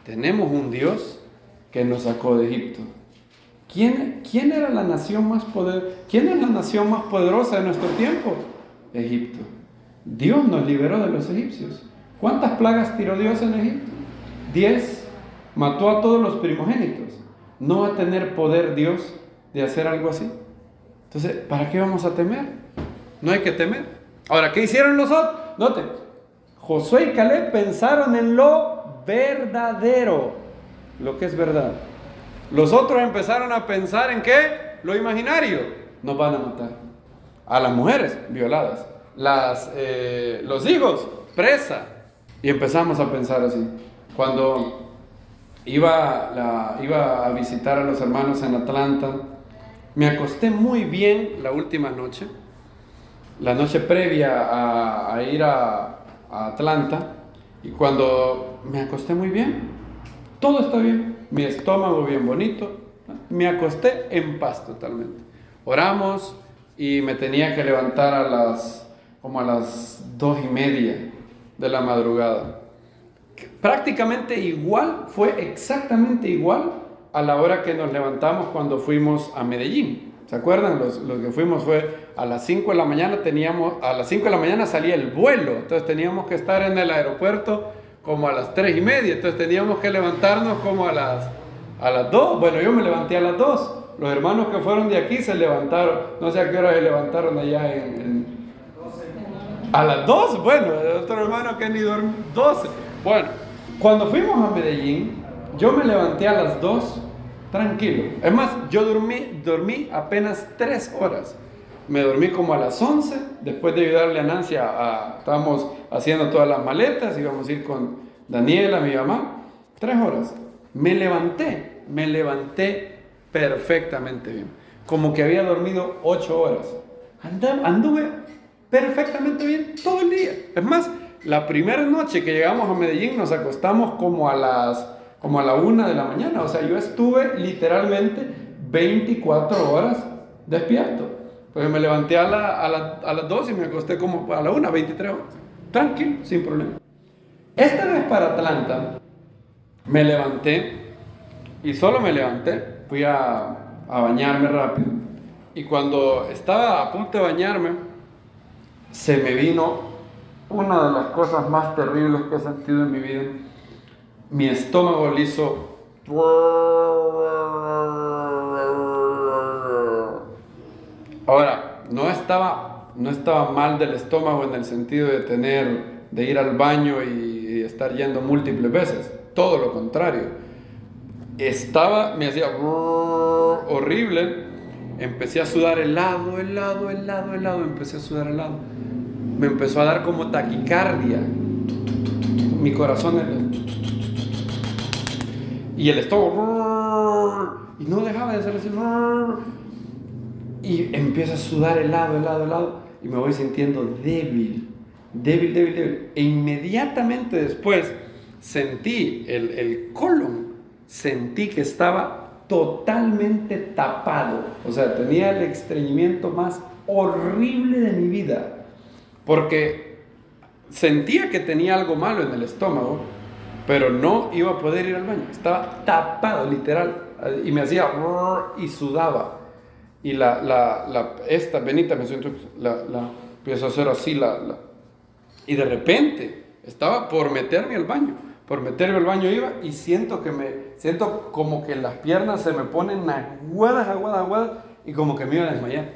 Speaker 1: Tenemos un Dios que nos sacó de Egipto. ¿Quién era la nación más poderosa de nuestro tiempo? Egipto. Dios nos liberó de los egipcios. ¿Cuántas plagas tiró Dios en Egipto? 10. Mató a todos los primogénitos. ¿No va a tener poder Dios de hacer algo así? Entonces, ¿para qué vamos a temer? No hay que temer. Ahora, ¿qué hicieron los otros? Noten, Josué y Caleb pensaron en lo verdadero, lo que es verdad. Los otros empezaron a pensar en ¿qué? Lo imaginario. Nos van a matar. A las mujeres, violadas. Los hijos, presa. Y empezamos a pensar así. Cuando iba a visitar a los hermanos en Atlanta, me acosté muy bien la última noche. La noche previa a ir a Atlanta. Y cuando me acosté muy bien, todo está bien. Mi estómago bien bonito. Me acosté en paz totalmente. Oramos y me tenía que levantar como a las 2:30 de la madrugada. Prácticamente igual, fue exactamente igual a la hora que nos levantamos cuando fuimos a Medellín. ¿Se acuerdan? Los que fuimos fue a las 5 de la mañana, a las 5 de la mañana salía el vuelo, entonces teníamos que estar en el aeropuerto como a las 3:30, entonces teníamos que levantarnos como a las 2, bueno, yo me levanté a las 2, los hermanos que fueron de aquí se levantaron, no sé a qué hora se levantaron allá a las 2, bueno, otro hermano que ni dormía, 12, bueno, cuando fuimos a Medellín, yo me levanté a las 2, tranquilo, es más, yo dormí apenas 3 horas, me dormí como a las 11, después de ayudarle a Nancy, estábamos haciendo todas las maletas, íbamos a ir con Daniela, mi mamá, 3 horas, me levanté perfectamente bien, como que había dormido 8 horas, anduve perfectamente bien todo el día, es más, La primera noche que llegamos a Medellín nos acostamos como a la 1 de la mañana. O sea, yo estuve literalmente 24 horas despierto. Porque me levanté a las 2 y me acosté como a la 1, 23 horas. Tranquilo, sin problema. Esta vez para Atlanta me levanté y solo me levanté. Fui a bañarme rápido. Y cuando estaba a punto de bañarme, se me vino una de las cosas más terribles que he sentido en mi vida. Mi estómago le hizo... Ahora, no estaba mal del estómago en el sentido de ir al baño y estar yendo múltiples veces. Todo lo contrario. Me hacía horrible. Empecé a sudar helado. Empecé a sudar helado. Me empezó a dar como taquicardia. Mi corazón y el estómago. Y no dejaba de hacer así. Y empiezo a sudar helado. Y me voy sintiendo débil. E inmediatamente después sentí el colon. Sentí que estaba totalmente tapado. O sea, tenía el estreñimiento más horrible de mi vida. Porque sentía que tenía algo malo en el estómago, pero no iba a poder ir al baño. Estaba tapado, literal. Y me hacía... y sudaba. Y esta venita me siento... empiezo a hacer así. Y de repente estaba por meterme al baño. Iba y siento como que las piernas se me ponen aguadas. Y como que me iba a desmayar.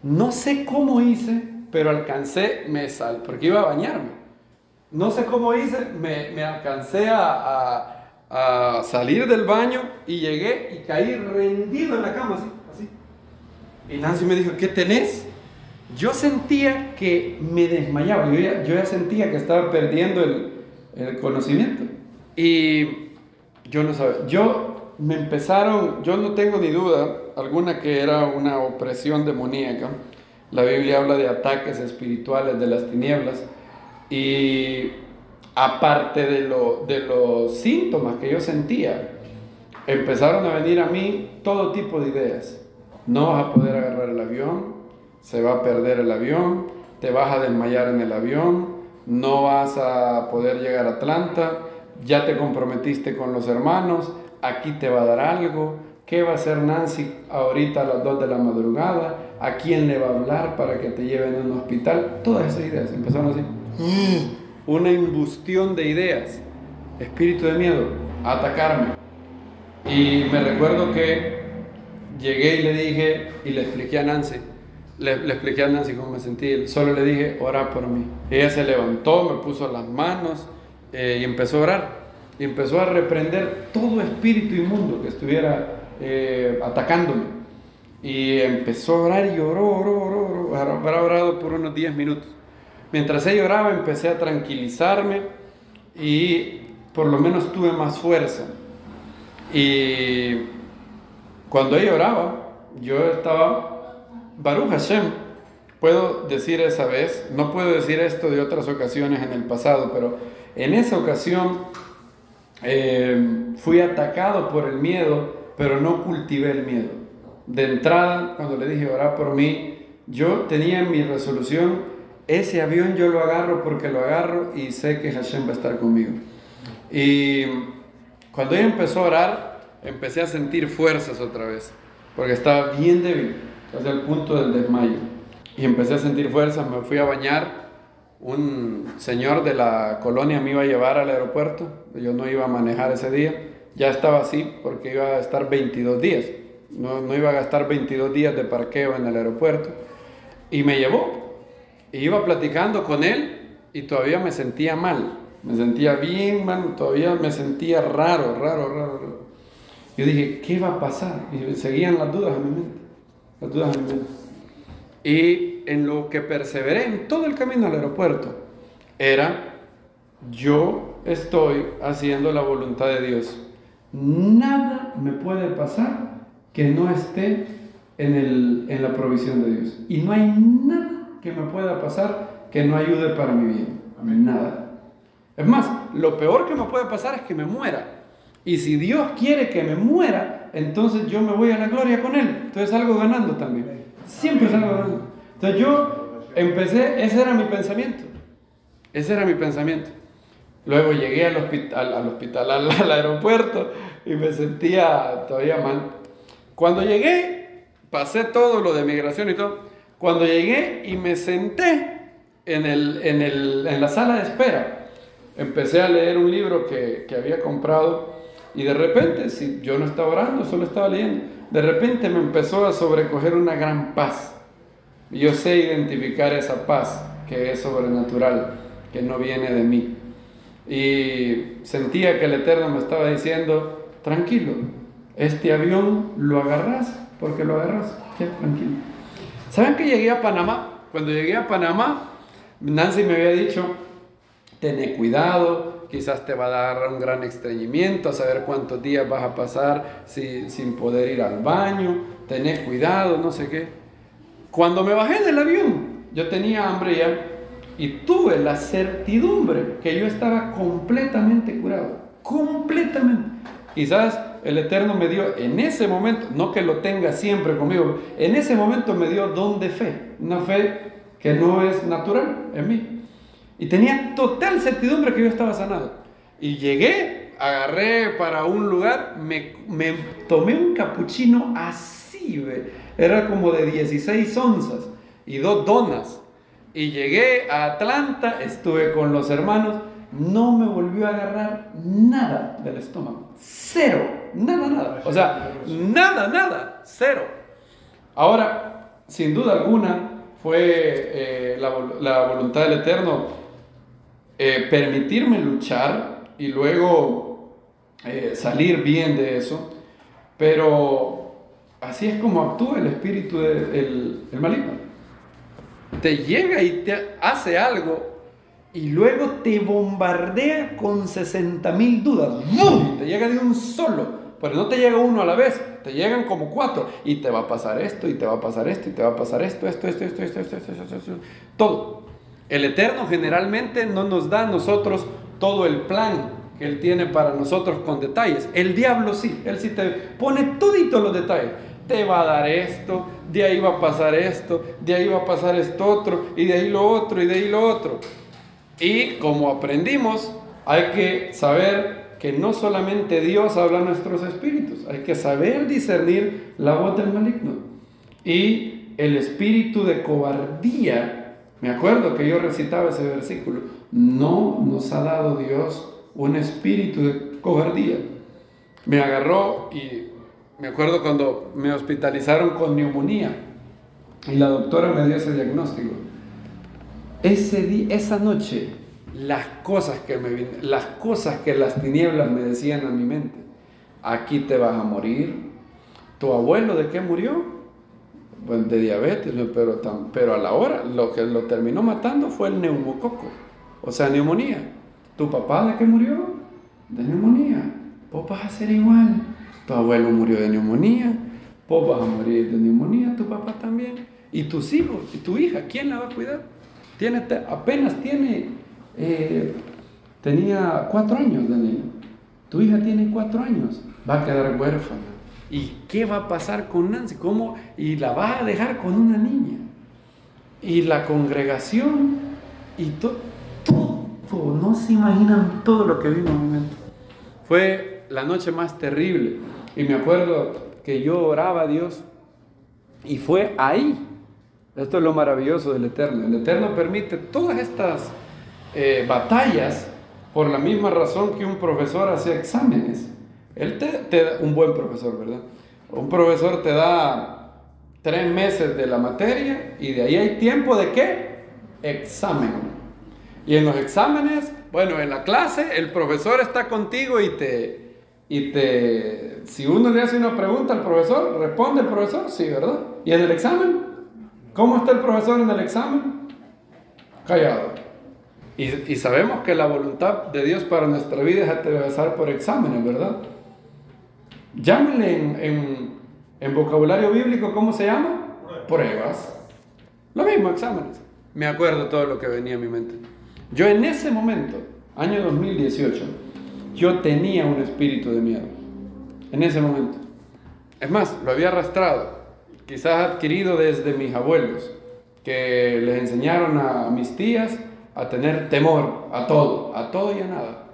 Speaker 1: No sé cómo hice, pero alcancé, porque iba a bañarme. No sé cómo hice, me alcancé a salir del baño y llegué y caí rendido en la cama, así. Y Nancy me dijo, ¿qué tenés? Yo sentía que me desmayaba, yo ya sentía que estaba perdiendo el conocimiento. Y yo no sabía, yo no tengo ni duda alguna que era una opresión demoníaca. La Biblia habla de ataques espirituales de las tinieblas y aparte de los síntomas que yo sentía, empezaron a venir a mí todo tipo de ideas. No vas a poder agarrar el avión, se va a perder el avión, te vas a desmayar en el avión, no vas a poder llegar a Atlanta, ya te comprometiste con los hermanos, aquí te va a dar algo. ¿Qué va a hacer Nancy ahorita a las 2 de la madrugada? ¿A quién le va a hablar para que te lleven a un hospital? Todas esas ideas empezaron así. Una imbustión de ideas. Espíritu de miedo, a atacarme. Y me recuerdo que llegué y le dije, y le expliqué a Nancy. Le expliqué a Nancy cómo me sentí. Solo le dije, ora por mí. Ella se levantó, me puso las manos y empezó a orar. Y empezó a reprender todo espíritu inmundo que estuviera atacándome. Y empezó a orar y oró. Habrá orado por unos 10 minutos. Mientras ella oraba, empecé a tranquilizarme y por lo menos tuve más fuerza. Y cuando ella oraba, yo estaba, Baruch Hashem, puedo decir esa vez, no puedo decir esto de otras ocasiones en el pasado, pero en esa ocasión fui atacado por el miedo, pero no cultivé el miedo. De entrada, cuando le dije orar por mí, yo tenía en mi resolución, ese avión yo lo agarro porque lo agarro y sé que Hashem va a estar conmigo. Y cuando ella empezó a orar, empecé a sentir fuerzas otra vez, porque estaba bien débil, hasta el punto del desmayo. Y empecé a sentir fuerzas, me fui a bañar. Un señor de la colonia me iba a llevar al aeropuerto, yo no iba a manejar ese día, ya estaba así porque iba a estar 22 días, no iba a gastar 22 días de parqueo en el aeropuerto, y me llevó, y iba platicando con él, y todavía me sentía mal, me sentía bien mal, todavía me sentía raro. Yo dije, ¿qué va a pasar? Y seguían las dudas en mi mente, Y en lo que perseveré en todo el camino al aeropuerto era, yo estoy haciendo la voluntad de Dios. Nada me puede pasar que no esté en la provisión de Dios. Y no hay nada que me pueda pasar que no ayude para mi bien. Nada. Es más, lo peor que me puede pasar es que me muera. Y si Dios quiere que me muera, entonces yo me voy a la gloria con Él. Entonces salgo ganando también. Siempre salgo ganando. Entonces yo empecé, ese era mi pensamiento. Ese era mi pensamiento. Luego llegué al aeropuerto, y me sentía todavía mal. Cuando llegué, pasé todo lo de migración y todo. Cuando llegué y me senté en la sala de espera, empecé a leer un libro que había comprado, y de repente, si yo no estaba orando, solo estaba leyendo, de repente me empezó a sobrecoger una gran paz. Y yo sé identificar esa paz que es sobrenatural, que no viene de mí. Y sentía que el Eterno me estaba diciendo: tranquilo, este avión lo agarras porque lo agarras, ya, tranquilo. ¿Saben que llegué a Panamá? Cuando llegué a Panamá, Nancy me había dicho: ten cuidado, quizás te va a dar un gran estreñimiento, a saber cuántos días vas a pasar sin poder ir al baño, ten cuidado, no sé qué. Cuando me bajé del avión, yo tenía hambre ya, y tuve la certidumbre que yo estaba completamente curado, completamente. Quizás el Eterno me dio en ese momento, no que lo tenga siempre conmigo, en ese momento me dio don de fe, una fe que no es natural en mí. Y tenía total certidumbre que yo estaba sanado. Y llegué, agarré para un lugar, me tomé un capuchino así, era como de 16 onzas y 2 donas. Y llegué a Atlanta, estuve con los hermanos, no me volvió a agarrar nada del estómago. Cero, nada. O sea, nada, cero. Ahora, sin duda alguna, fue la voluntad del Eterno permitirme luchar y luego salir bien de eso, pero así es como actúa el espíritu del maligno. Te llega y te hace algo y luego te bombardea con 60,000 dudas. ¡Bum! Te llega de un solo, pero no te llega uno a la vez, te llegan como 4 y te va a pasar esto, y te va a pasar esto, y te va a pasar esto, todo. El Eterno generalmente no nos da a nosotros todo el plan que Él tiene para nosotros con detalles. El diablo sí, él sí te pone todito los detalles. Te va a dar esto, de ahí va a pasar esto, de ahí va a pasar esto otro, y de ahí lo otro, y de ahí lo otro. Y como aprendimos, hay que saber que no solamente Dios habla a nuestros espíritus, hay que saber discernir la voz del maligno. Y el espíritu de cobardía, me acuerdo que yo recitaba ese versículo: no nos ha dado Dios un espíritu de cobardía. Me agarró y me acuerdo cuando me hospitalizaron con neumonía y la doctora me dio ese diagnóstico. Esa noche, las cosas que las tinieblas me decían a mi mente: aquí te vas a morir. ¿Tu abuelo de qué murió? Pues de diabetes, pero a la hora lo que lo terminó matando fue el neumococo, o sea, neumonía. ¿Tu papá de qué murió? De neumonía. Vos vas a ser igual. Tu abuelo murió de neumonía, vos vas a morir de neumonía, tu papá también. Y tus hijos, y tu hija, ¿quién la va a cuidar? Tenía 4 años de niño. Tu hija tiene 4 años, va a quedar huérfana. ¿Y qué va a pasar con Nancy? ¿Cómo? Y la vas a dejar con una niña. Y la congregación, y todo, no se imaginan todo lo que vino a mi mente. Fue la noche más terrible. Y me acuerdo que yo oraba a Dios, y fue ahí. Esto es lo maravilloso del Eterno. El Eterno permite todas estas batallas por la misma razón que un profesor hace exámenes. Él te da, un buen profesor, ¿verdad? Un profesor te da 3 meses de la materia y de ahí hay tiempo de ¿qué? Examen. Y en los exámenes, bueno, en la clase el profesor está contigo y si uno le hace una pregunta al profesor, ¿responde el profesor? Sí, ¿verdad? ¿Y en el examen? ¿Cómo está el profesor en el examen? Callado. Y sabemos que la voluntad de Dios para nuestra vida es atravesar por exámenes, ¿verdad? Llámenle en vocabulario bíblico, ¿cómo se llama? Pruebas. Lo mismo, exámenes. Me acuerdo todo lo que venía a mi mente. Yo en ese momento, año 2018, yo tenía un espíritu de miedo. En ese momento. Es más, lo había arrastrado, quizás adquirido desde mis abuelos, que les enseñaron a mis tías a tener temor a todo y a nada.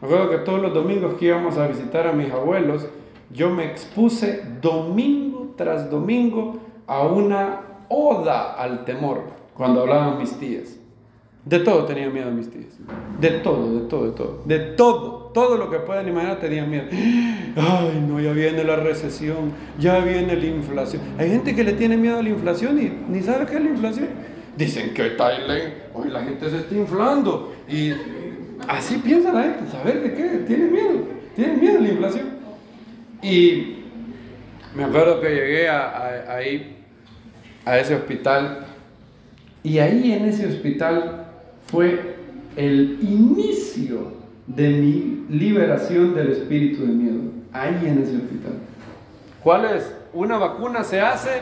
Speaker 1: Me acuerdo que todos los domingos que íbamos a visitar a mis abuelos, yo me expuse domingo tras domingo a una oda al temor cuando hablaban mis tías. De todo tenía miedo mis tías. De todo lo que puedan imaginar tenía miedo. Ay, no, ya viene la recesión, ya viene la inflación. Hay gente que le tiene miedo a la inflación y ni sabe qué es la inflación. Dicen que hoy la gente se está inflando. Y así piensa la gente, ¿saber de qué? Tiene miedo a la inflación. Y me acuerdo que llegué ahí, a ese hospital, y ahí en ese hospital fue el inicio de mi liberación del espíritu de miedo. Ahí en ese hospital. ¿Cuál es? Una vacuna se hace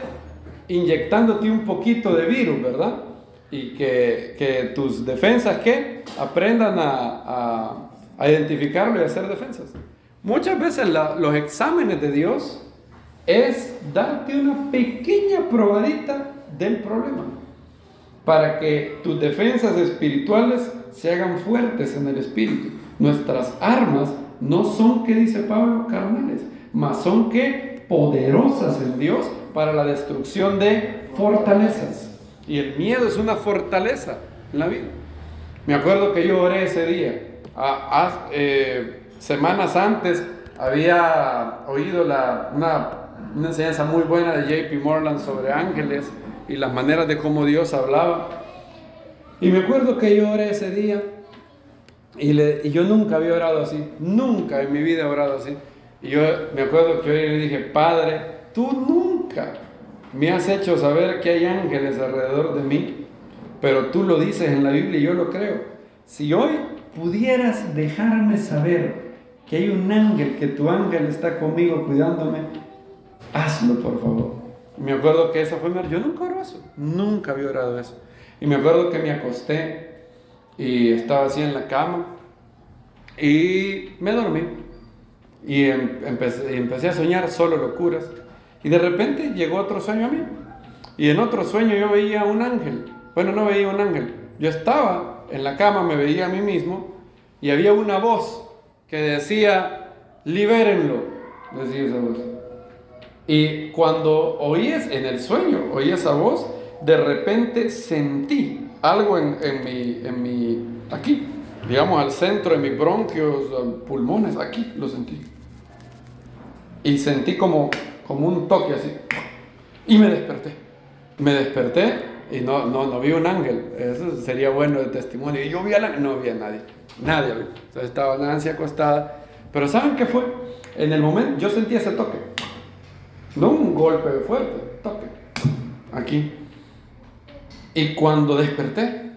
Speaker 1: inyectándote un poquito de virus, ¿verdad? Y que tus defensas, ¿qué? Aprendan a identificarlo y a hacer defensas. Muchas veces los exámenes de Dios es darte una pequeña probadita del problema para que tus defensas espirituales se hagan fuertes en el espíritu. Nuestras armas no son, ¿qué dice Pablo? Carnales, mas son, ¿qué? Poderosas en Dios para la destrucción de fortalezas. Y el miedo es una fortaleza en la vida. Me acuerdo que yo oré ese día. Semanas antes había oído una enseñanza muy buena de J.P. Moreland sobre ángeles y las maneras de cómo Dios hablaba. Y me acuerdo que yo oré ese día y yo nunca había orado así, nunca en mi vida he orado así. Y yo me acuerdo que hoy le dije: Padre, tú nunca me has hecho saber que hay ángeles alrededor de mí, pero tú lo dices en la Biblia y yo lo creo. Si hoy pudieras dejarme saber que hay un ángel, que tu ángel está conmigo cuidándome, hazlo, por favor. Me acuerdo que esa fue yo nunca oro eso, nunca había orado eso. Y me acuerdo que me acosté y estaba así en la cama y me dormí y empecé a soñar solo locuras. Y de repente llegó otro sueño a mí, y en otro sueño yo veía un ángel. Bueno, no veía un ángel, yo estaba en la cama, me veía a mí mismo y había una voz que decía: libérenlo, decía esa voz. Y cuando en el sueño oí esa voz, de repente sentí algo en mi aquí, digamos al centro de mis bronquios, pulmones, aquí lo sentí. Y sentí como un toque así. Y me desperté y no vi un ángel. Eso sería bueno de testimonio. Y yo vi al ángel, no vi a nadie vi. Entonces estaba Nancy acostada. Pero ¿saben qué fue? En el momento yo sentí ese toque. No un golpe fuerte, toque. Aquí. Y cuando desperté,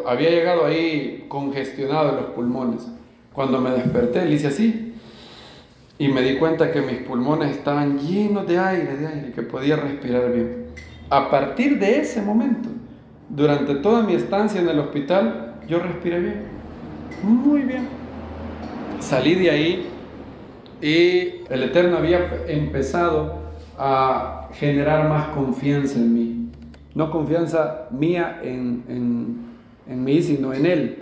Speaker 1: había llegado ahí congestionado en los pulmones. Cuando me desperté, le hice así. Y me di cuenta que mis pulmones estaban llenos de aire, que podía respirar bien. A partir de ese momento, durante toda mi estancia en el hospital, yo respiré bien, muy bien. Salí de ahí y el Eterno había empezado a generar más confianza en mí. No confianza mía en mí, sino en Él.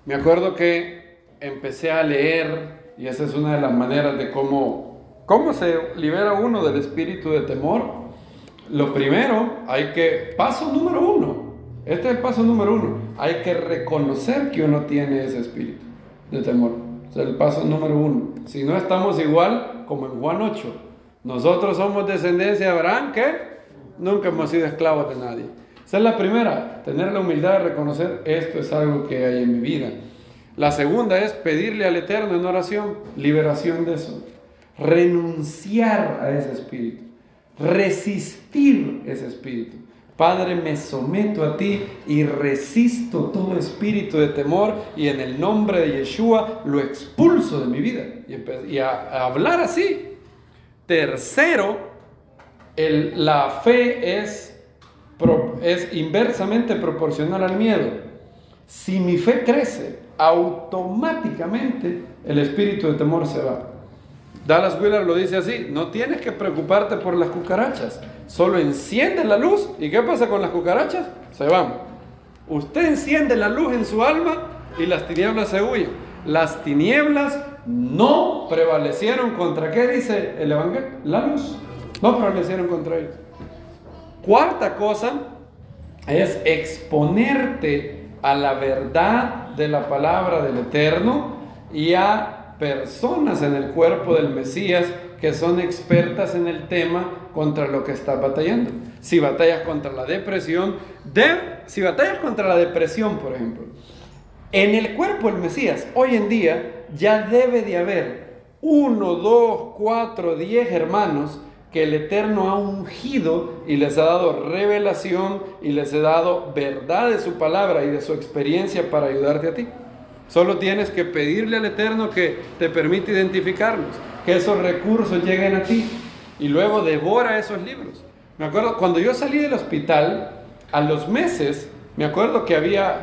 Speaker 1: Me acuerdo que empecé a leer. Y esa es una de las maneras de cómo se libera uno del espíritu de temor. Lo primero, paso número 1. Este es el paso número 1. Hay que reconocer que uno tiene ese espíritu de temor. Es el paso número 1. Si no, estamos igual como en Juan 8. Nosotros somos descendencia de Abraham, que nunca hemos sido esclavos de nadie. Esa es la primera, tener la humildad de reconocer: esto es algo que hay en mi vida. La segunda es pedirle al Eterno en oración liberación de eso, renunciar a ese espíritu, resistir ese espíritu. Padre, me someto a ti y resisto todo espíritu de temor, y en el nombre de Yeshua lo expulso de mi vida. Y a hablar así. Tercero, la fe es es inversamente proporcional al miedo. Si mi fe crece, automáticamente el espíritu de temor se va. Dallas Willard lo dice así: no tienes que preocuparte por las cucarachas, solo enciende la luz. ¿Y qué pasa con las cucarachas? Se van. Usted enciende la luz en su alma y las tinieblas se huyen. Las tinieblas no prevalecieron contra, ¿qué dice el Evangelio? La luz. No prevalecieron contra ellos. Cuarta cosa es exponerte a la verdad de la palabra del Eterno y a personas en el cuerpo del Mesías que son expertas en el tema contra lo que estás batallando. Si batallas contra la depresión, por ejemplo, en el cuerpo del Mesías, hoy en día ya debe de haber 1, 2, 4, 10 hermanos que el Eterno ha ungido y les ha dado revelación y les ha dado verdad de su palabra y de su experiencia para ayudarte a ti. Solo tienes que pedirle al Eterno que te permita identificarlos, que esos recursos lleguen a ti, y luego devora esos libros. Me acuerdo cuando yo salí del hospital, a los meses, me acuerdo que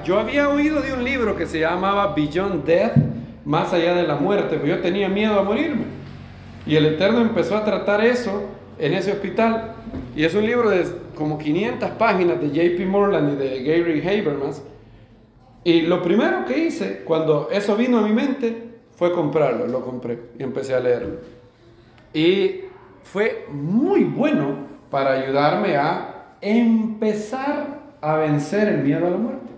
Speaker 1: yo había oído de un libro que se llamaba Beyond Death, más allá de la muerte, pero yo tenía miedo a morirme. Y el Eterno empezó a tratar eso en ese hospital. Y es un libro de como 500 páginas de J.P. Moreland y de Gary Habermas. Y lo primero que hice cuando eso vino a mi mente fue comprarlo. Lo compré y empecé a leerlo. Y fue muy bueno para ayudarme a empezar a vencer el miedo a la muerte.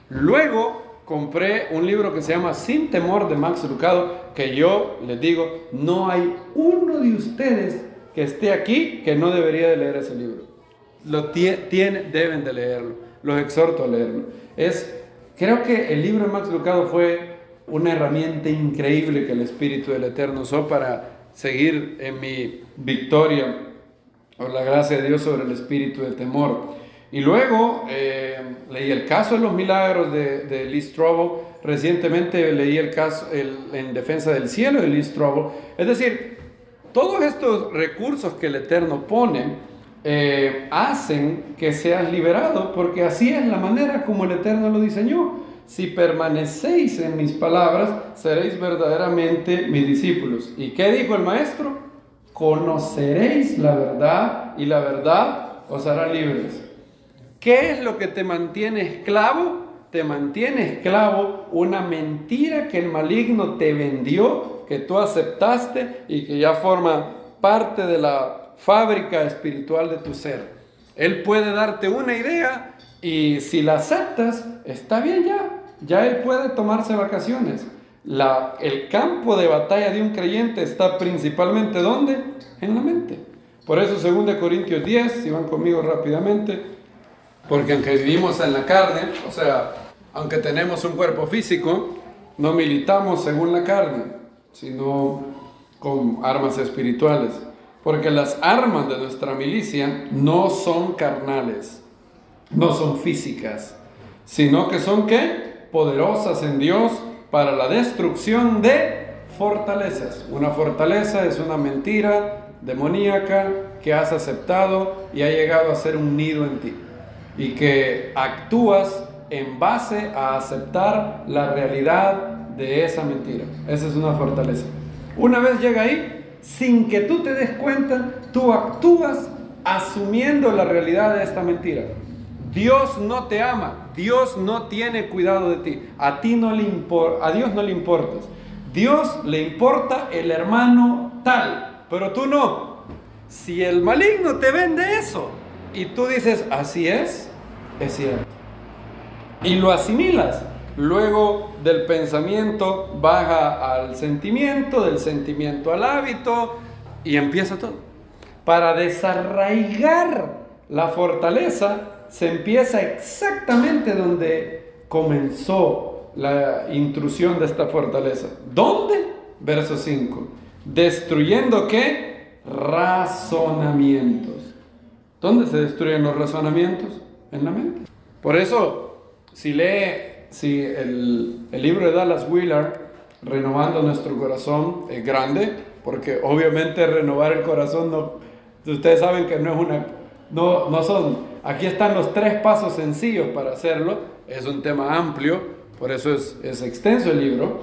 Speaker 1: Luego compré un libro que se llama Sin Temor, de Max Lucado, que yo les digo, no hay uno de ustedes que esté aquí que no debería de leer ese libro. Deben de leerlo. Los exhorto a leerlo. Creo que el libro de Max Lucado fue una herramienta increíble que el Espíritu del Eterno usó para seguir en mi victoria por la gracia de Dios sobre el espíritu de temor. Y luego leí el caso de los milagros de Lee Strobel. Recientemente leí el caso en defensa del cielo de Lee Strobel. Es decir, todos estos recursos que el Eterno pone hacen que seas liberado, porque así es la manera como el Eterno lo diseñó. Si permanecéis en mis palabras, seréis verdaderamente mis discípulos. ¿Y qué dijo el maestro? Conoceréis la verdad y la verdad os hará libres. ¿Qué es lo que te mantiene esclavo? Te mantiene esclavo una mentira que el maligno te vendió, que tú aceptaste y que ya forma parte de la fábrica espiritual de tu ser. Él puede darte una idea y si la aceptas, está bien ya él puede tomarse vacaciones. El campo de batalla de un creyente está principalmente ¿dónde? En la mente. Por eso 2 Corintios 10, si van conmigo rápidamente, porque aunque vivimos en la carne, o sea, aunque tenemos un cuerpo físico, no militamos según la carne, sino con armas espirituales. Porque las armas de nuestra milicia no son carnales, no son físicas, sino que son ¿qué? Poderosas en Dios para la destrucción de fortalezas. Una fortaleza es una mentira demoníaca que has aceptado y ha llegado a ser un nido en ti, y que actúas en base a aceptar la realidad de esa mentira. Esa es una fortaleza. Una vez llega ahí, sin que tú te des cuenta, tú actúas asumiendo la realidad de esta mentira. Dios no te ama, Dios no tiene cuidado de ti, a Dios no le importas. Dios le importa el hermano tal, pero tú no. Si el maligno te vende eso y tú dices, así es cierto, y lo asimilas, luego del pensamiento baja al sentimiento, del sentimiento al hábito, y empieza todo. Para desarraigar la fortaleza se empieza exactamente donde comenzó la intrusión de esta fortaleza. ¿Dónde? Verso 5. Destruyendo ¿qué? Razonamientos. ¿Dónde se destruyen los razonamientos? En la mente. Por eso, si el libro de Dallas Willard, Renovando Nuestro Corazón, es grande, porque obviamente renovar el corazón, ustedes saben que no son Aquí están los 3 pasos sencillos para hacerlo. Es un tema amplio, por eso es extenso el libro.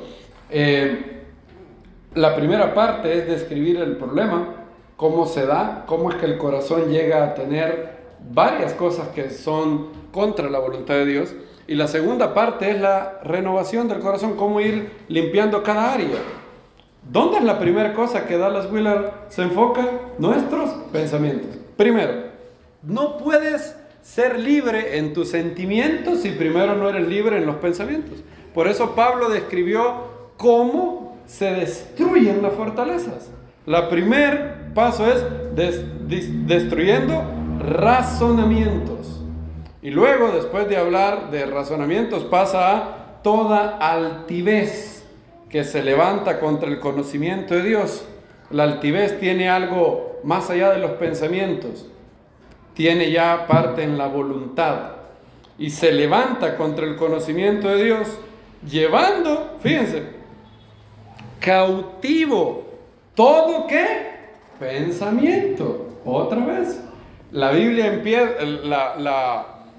Speaker 1: La primera parte es describir el problema, cómo se da, cómo es que el corazón llega a tener varias cosas que son contra la voluntad de Dios. Y la segunda parte es la renovación del corazón, cómo ir limpiando cada área. ¿Dónde es la primera cosa que Dallas Willard se enfoca? Nuestros pensamientos. Primero, no puedes ser libre en tus sentimientos si primero no eres libre en los pensamientos. Por eso Pablo describió cómo se destruyen las fortalezas. El primer paso es destruyendo razonamientos. Y luego, después de hablar de razonamientos, pasa a toda altivez que se levanta contra el conocimiento de Dios. La altivez tiene algo más allá de los pensamientos. Tiene ya parte en la voluntad. Y se levanta contra el conocimiento de Dios, llevando, fíjense, cautivo todo ¿qué? Pensamiento. Otra vez. La Biblia empieza,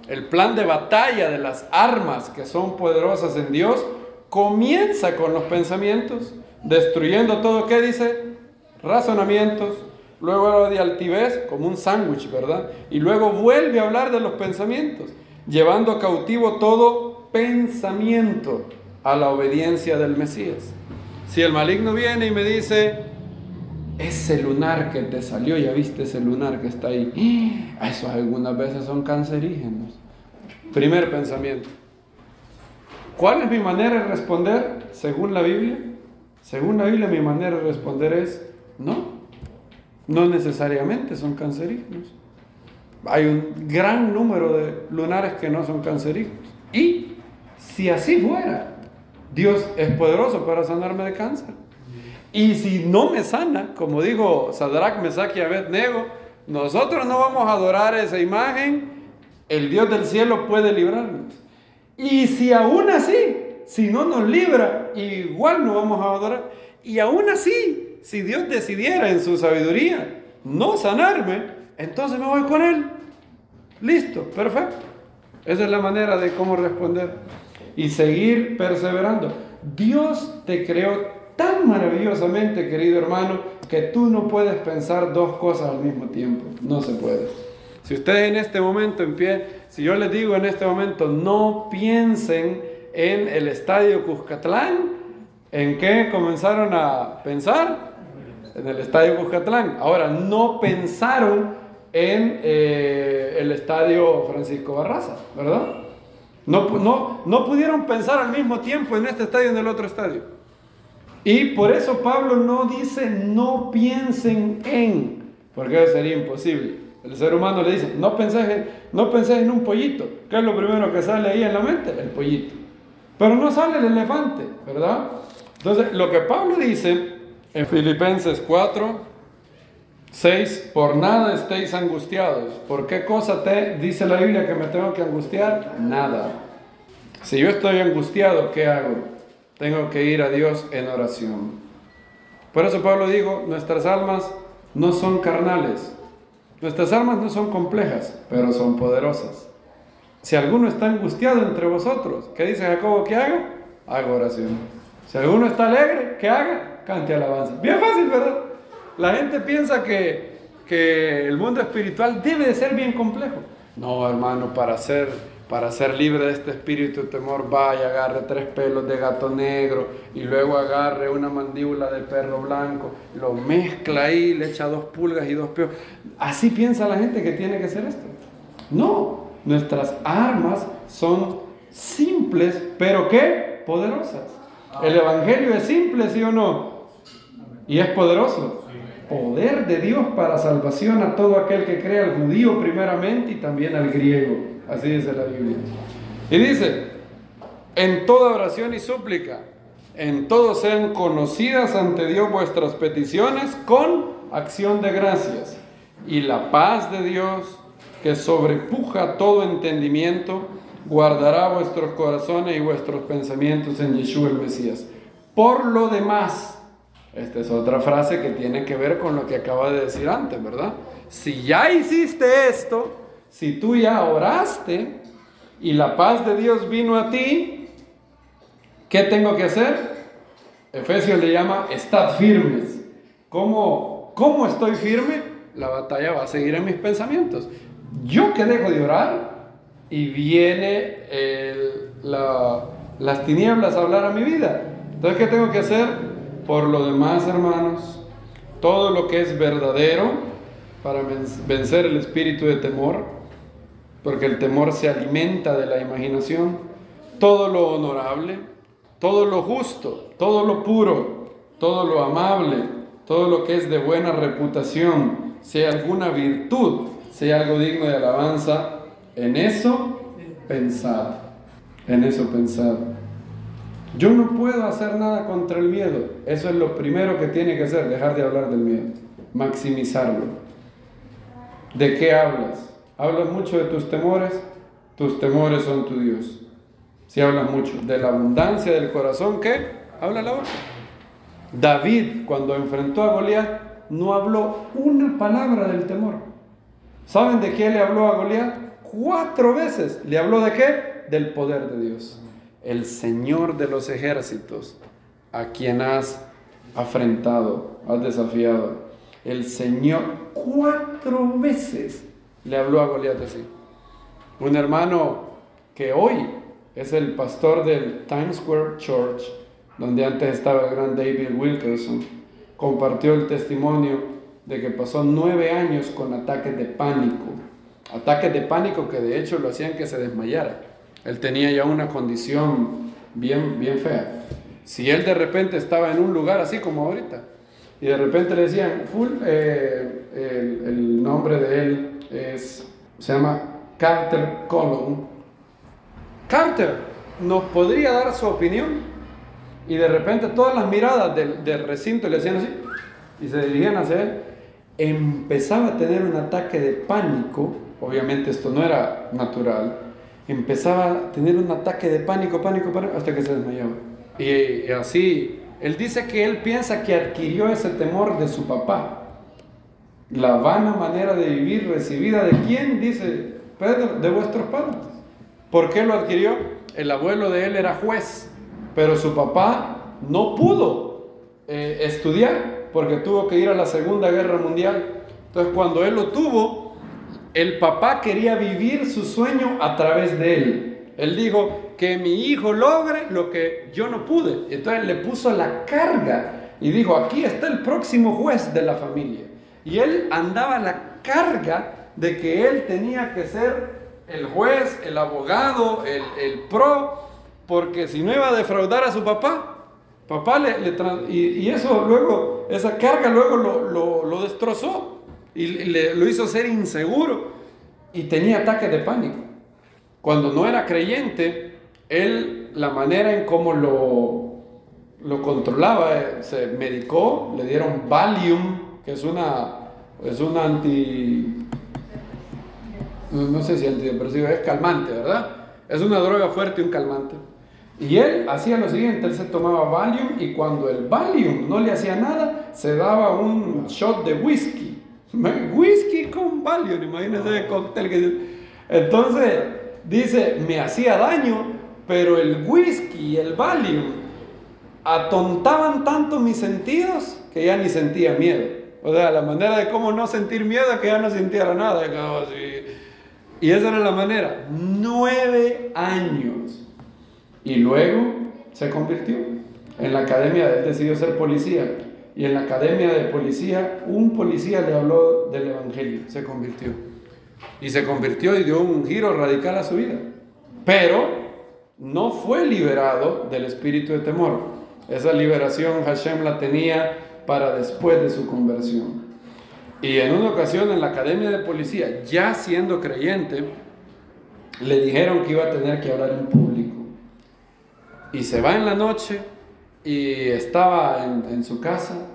Speaker 1: el plan de batalla de las armas que son poderosas en Dios comienza con los pensamientos, destruyendo todo, ¿qué dice? Razonamientos, luego habla de altivez, como un sándwich, ¿verdad? Y luego vuelve a hablar de los pensamientos, llevando cautivo todo pensamiento a la obediencia del Mesías. Si el maligno viene y me dice, ese lunar que te salió, ya viste ese lunar que está ahí, esos algunas veces son cancerígenos. Primer pensamiento. ¿Cuál es mi manera de responder según la Biblia? Según la Biblia, mi manera de responder es no necesariamente son cancerígenos. Hay un gran número de lunares que no son cancerígenos. Y si así fuera, Dios es poderoso para sanarme de cáncer. Y si no me sana, como dijo Sadrach, Mesach y Abednego, nosotros no vamos a adorar esa imagen, el Dios del cielo puede librarnos. Y si aún así, si no nos libra, igual no vamos a adorar. Y aún así, si Dios decidiera en su sabiduría no sanarme, entonces me voy con Él. Listo, perfecto. Esa es la manera de cómo responder. Y seguir perseverando. Dios te creó tan maravillosamente, querido hermano, que tú no puedes pensar 2 cosas al mismo tiempo. No se puede. Si ustedes en este momento si yo les digo en este momento, no piensen en el estadio Cuscatlán, ¿en qué comenzaron a pensar? En el estadio Cuscatlán. Ahora, no pensaron en el estadio Francisco Barraza, ¿verdad? No pudieron pensar al mismo tiempo en este estadio y en el otro estadio. Y por eso Pablo no dice no piensen en, porque eso sería imposible. El ser humano le dice, no penses en un pollito. ¿Qué es lo primero que sale ahí en la mente? El pollito. Pero no sale el elefante, ¿verdad? Entonces, lo que Pablo dice en Filipenses 4, 6, por nada estéis angustiados. ¿Por qué cosa dice la Biblia que me tengo que angustiar? Nada. Si yo estoy angustiado, ¿qué hago? Tengo que ir a Dios en oración. Por eso Pablo dijo, nuestras almas no son carnales. Nuestras almas no son complejas, pero son poderosas. Si alguno está angustiado entre vosotros, ¿qué dice Jacobo que haga? Haga oración. Si alguno está alegre, ¿qué haga? Cante alabanza. Bien fácil, ¿verdad? La gente piensa que el mundo espiritual debe de ser bien complejo. No, hermano, para ser libre de este espíritu de temor, vaya, agarre 3 pelos de gato negro y luego agarre una mandíbula de perro blanco, lo mezcla ahí, le echa 2 pulgas y 2 peos. Así piensa la gente que tiene que ser esto. No, nuestras armas son simples, pero ¿qué? Poderosas. El evangelio es simple, ¿sí o no? Y es poderoso. Poder de Dios para salvación a todo aquel que cree, al judío primeramente y también al griego. Así dice la Biblia. Y dice, en toda oración y súplica, en todo sean conocidas ante Dios vuestras peticiones con acción de gracias. Y la paz de Dios, que sobrepuja todo entendimiento, guardará vuestros corazones y vuestros pensamientos en Yeshua el Mesías. Por lo demás, esta es otra frase que tiene que ver con lo que acaba de decir antes, ¿verdad? Si ya hiciste esto, Si tú ya oraste y la paz de Dios vino a ti, ¿qué tengo que hacer? Efesios le llama, estad firmes. ¿Cómo estoy firme? La batalla va a seguir en mis pensamientos. Yo que dejo de orar y viene las tinieblas a hablar a mi vida. Entonces, ¿qué tengo que hacer? Por lo demás, hermanos, todo lo que es verdadero para vencer el espíritu de temor, porque el temor se alimenta de la imaginación, todo lo honorable, todo lo justo, todo lo puro, todo lo amable, todo lo que es de buena reputación, si hay alguna virtud, si hay algo digno de alabanza, en eso pensad, en eso pensad. Yo no puedo hacer nada contra el miedo. Eso es lo primero que tiene que hacer, dejar de hablar del miedo, maximizarlo. ¿De qué hablas? ¿Hablas mucho de tus temores? Tus temores son tu Dios. Si hablas mucho de la abundancia del corazón, ¿qué? Habla la boca. David, cuando enfrentó a Goliat, no habló una palabra del temor. ¿Saben de qué le habló a Goliat? 4 veces. ¿Le habló de qué? Del poder de Dios. El Señor de los ejércitos, a quien has afrentado, has desafiado. El Señor 4 veces le habló a Goliat así. Un hermano que hoy es el pastor del Times Square Church, donde antes estaba el gran David Wilkerson, compartió el testimonio de que pasó 9 años con ataques de pánico. Ataques de pánico que de hecho lo hacían que se desmayara. Él tenía ya una condición bien fea. Si él de repente estaba en un lugar así como ahorita, y de repente le decían, el nombre de él se llama Carter Colon. Carter nos podría dar su opinión, y de repente todas las miradas del recinto le hacían así, y se dirigían hacia él. Empezaba a tener un ataque de pánico. Obviamente esto no era natural. Empezaba a tener un ataque de pánico, hasta que se desmayaba. Y así, él dice que él piensa que adquirió ese temor de su papá. La vana manera de vivir recibida de quién, dice Pedro, de vuestros padres. ¿Por qué lo adquirió? El abuelo de él era juez, pero su papá no pudo estudiar porque tuvo que ir a la Segunda Guerra Mundial. Entonces, cuando él lo tuvo, el papá quería vivir su sueño a través de él. Él dijo, que mi hijo logre lo que yo no pude. Entonces le puso la carga y dijo, aquí está el próximo juez de la familia. Y él andaba la carga de que él tenía que ser el juez, el abogado, el pro, porque si no iba a defraudar a su papá, y eso luego, esa carga luego lo destrozó y lo hizo ser inseguro y tenía ataques de pánico. Cuando no era creyente, él, la manera en cómo lo controlaba, se medicó, le dieron Valium, que es un no sé si antidepresivo, es calmante, ¿verdad? Es una droga fuerte, un calmante. Y él hacía lo siguiente, él se tomaba Valium y cuando el Valium no le hacía nada, se daba un shot de whisky. Whisky con Valium, imagínense el cóctel que... Entonces, dice, me hacía daño, pero el whisky y el Valium atontaban tanto mis sentidos que ya ni sentía miedo. O sea, la manera de cómo no sentir miedo es que ya no sintiera nada. Y esa era la manera. 9 años. Y luego se convirtió. En la academia, él decidió ser policía. Y en la academia de policía, un policía le habló del evangelio. Se convirtió. Y se convirtió y dio un giro radical a su vida. Pero no fue liberado del espíritu de temor. Esa liberación Hashem la tenía para después de su conversión. Y en una ocasión en la academia de policía, ya siendo creyente, le dijeron que iba a tener que hablar en público. Y se va en la noche y estaba en su casa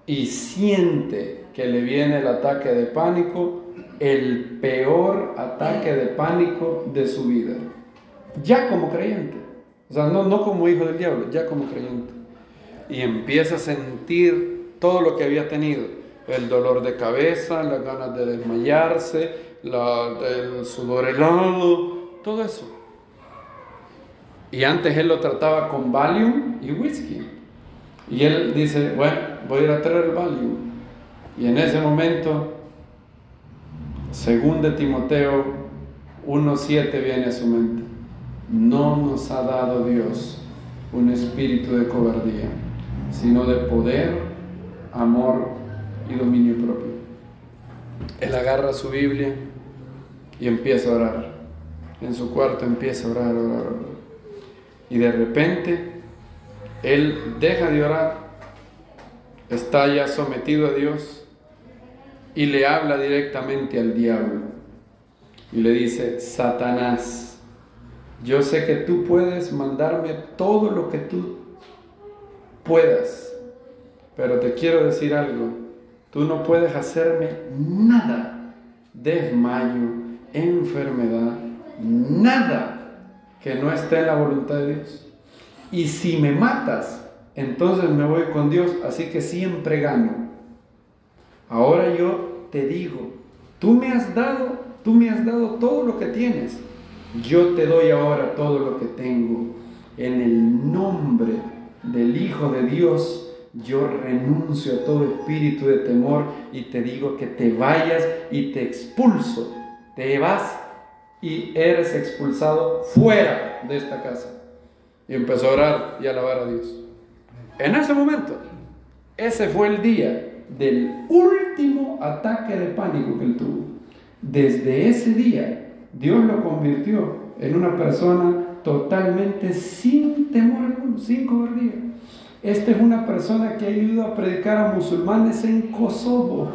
Speaker 1: y siente que le viene el ataque de pánico, el peor ataque de pánico de su vida. Ya como creyente. O sea, no como hijo del diablo, ya como creyente. Y empieza a sentir todo lo que había tenido. El dolor de cabeza, las ganas de desmayarse, el sudor helado, todo eso. Y antes él lo trataba con Valium y whisky. Y él dice, bueno, voy a ir a traer el Valium. Y en ese momento, según de Timoteo 1:7 viene a su mente. No nos ha dado Dios un espíritu de cobardía, sino de poder, amor y dominio propio. Él agarra su Biblia y empieza a orar. En su cuarto empieza a orar. Y de repente, él deja de orar, está ya sometido a Dios y le habla directamente al diablo. Y le dice, Satanás, yo sé que tú puedes mandarme todo lo que tú puedas, pero te quiero decir algo, tú no puedes hacerme nada, desmayo, enfermedad, nada que no esté en la voluntad de Dios. Y si me matas, entonces me voy con Dios, así que siempre gano. Ahora yo te digo, tú me has dado todo lo que tienes. Yo te doy ahora todo lo que tengo. En el nombre del Hijo de Dios, yo renuncio a todo espíritu de temor y te digo que te vayas y te expulso. Te vas y eres expulsado fuera de esta casa. Y empezó a orar y a alabar a Dios. En ese momento, ese fue el día del último ataque de pánico que él tuvo. Desde ese día, Dios lo convirtió en una persona totalmente sin temor alguno, sin cobardía. Esta es una persona que ha ido a predicar a musulmanes en Kosovo.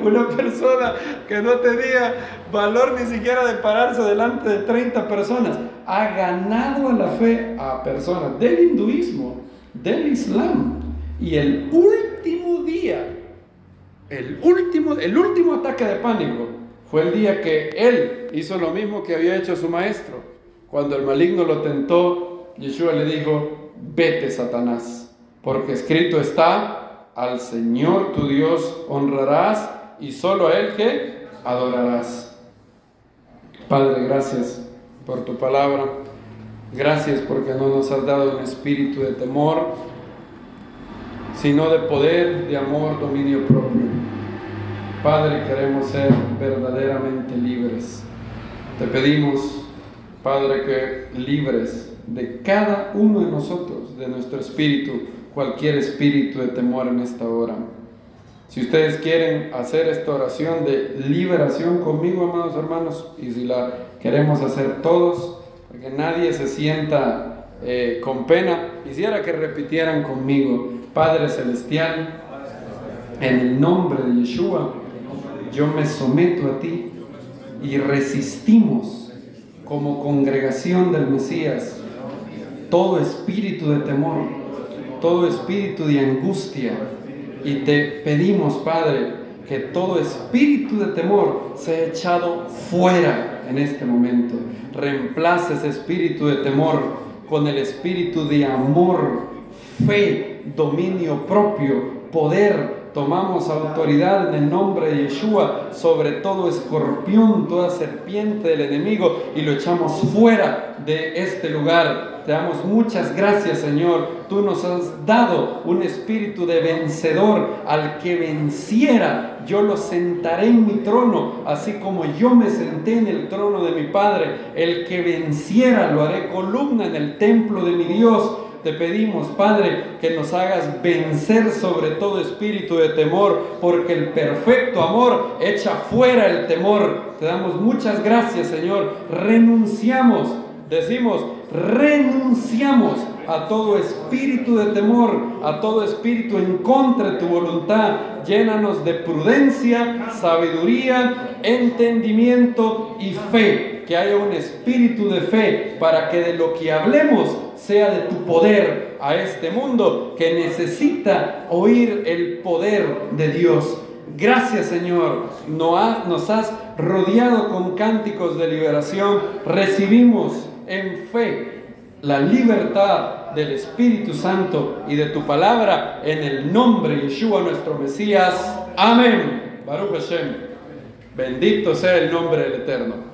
Speaker 1: Una persona que no tenía valor ni siquiera de pararse delante de 30 personas. Ha ganado a la fe a personas del hinduismo, del islam. Y el último día, el último ataque de pánico fue el día que él hizo lo mismo que había hecho su maestro. Cuando el maligno lo tentó, Yeshua le dijo, vete, Satanás. Porque escrito está, al Señor tu Dios honrarás y solo a Él que adorarás. Padre, gracias por tu palabra. Gracias porque no nos has dado un espíritu de temor, sino de poder, de amor, dominio propio. Padre, queremos ser verdaderamente libres. Te pedimos, Padre, que libres de cada uno de nosotros, de nuestro espíritu, cualquier espíritu de temor en esta hora. Si ustedes quieren hacer esta oración de liberación conmigo, amados hermanos, y si la queremos hacer todos, para que nadie se sienta con pena, quisiera que repitieran conmigo: Padre Celestial, en el nombre de Yeshua, yo me someto a ti y resistimos como congregación del Mesías todo espíritu de temor, todo espíritu de angustia, y te pedimos, Padre, que todo espíritu de temor sea echado fuera en este momento. Reemplace ese espíritu de temor con el espíritu de amor, fe, dominio propio, poder. Tomamos autoridad en el nombre de Yeshua sobre todo escorpión, toda serpiente del enemigo, y lo echamos fuera de este lugar. Te damos muchas gracias, Señor. Tú nos has dado un espíritu de vencedor. Al que venciera, yo lo sentaré en mi trono, así como yo me senté en el trono de mi Padre. El que venciera, lo haré columna en el templo de mi Dios. Te pedimos, Padre, que nos hagas vencer sobre todo espíritu de temor, porque el perfecto amor echa fuera el temor. Te damos muchas gracias, Señor. Renunciamos a todo espíritu de temor, a todo espíritu en contra de tu voluntad. Llénanos de prudencia, sabiduría, entendimiento y fe. Que haya un espíritu de fe para que de lo que hablemos sea de tu poder a este mundo que necesita oír el poder de Dios. Gracias, Señor. Nos has rodeado con cánticos de liberación. Recibimos en fe la libertad del Espíritu Santo y de tu palabra en el nombre de Yeshua nuestro Mesías. Amén. Baruch Hashem. Bendito sea el nombre del Eterno.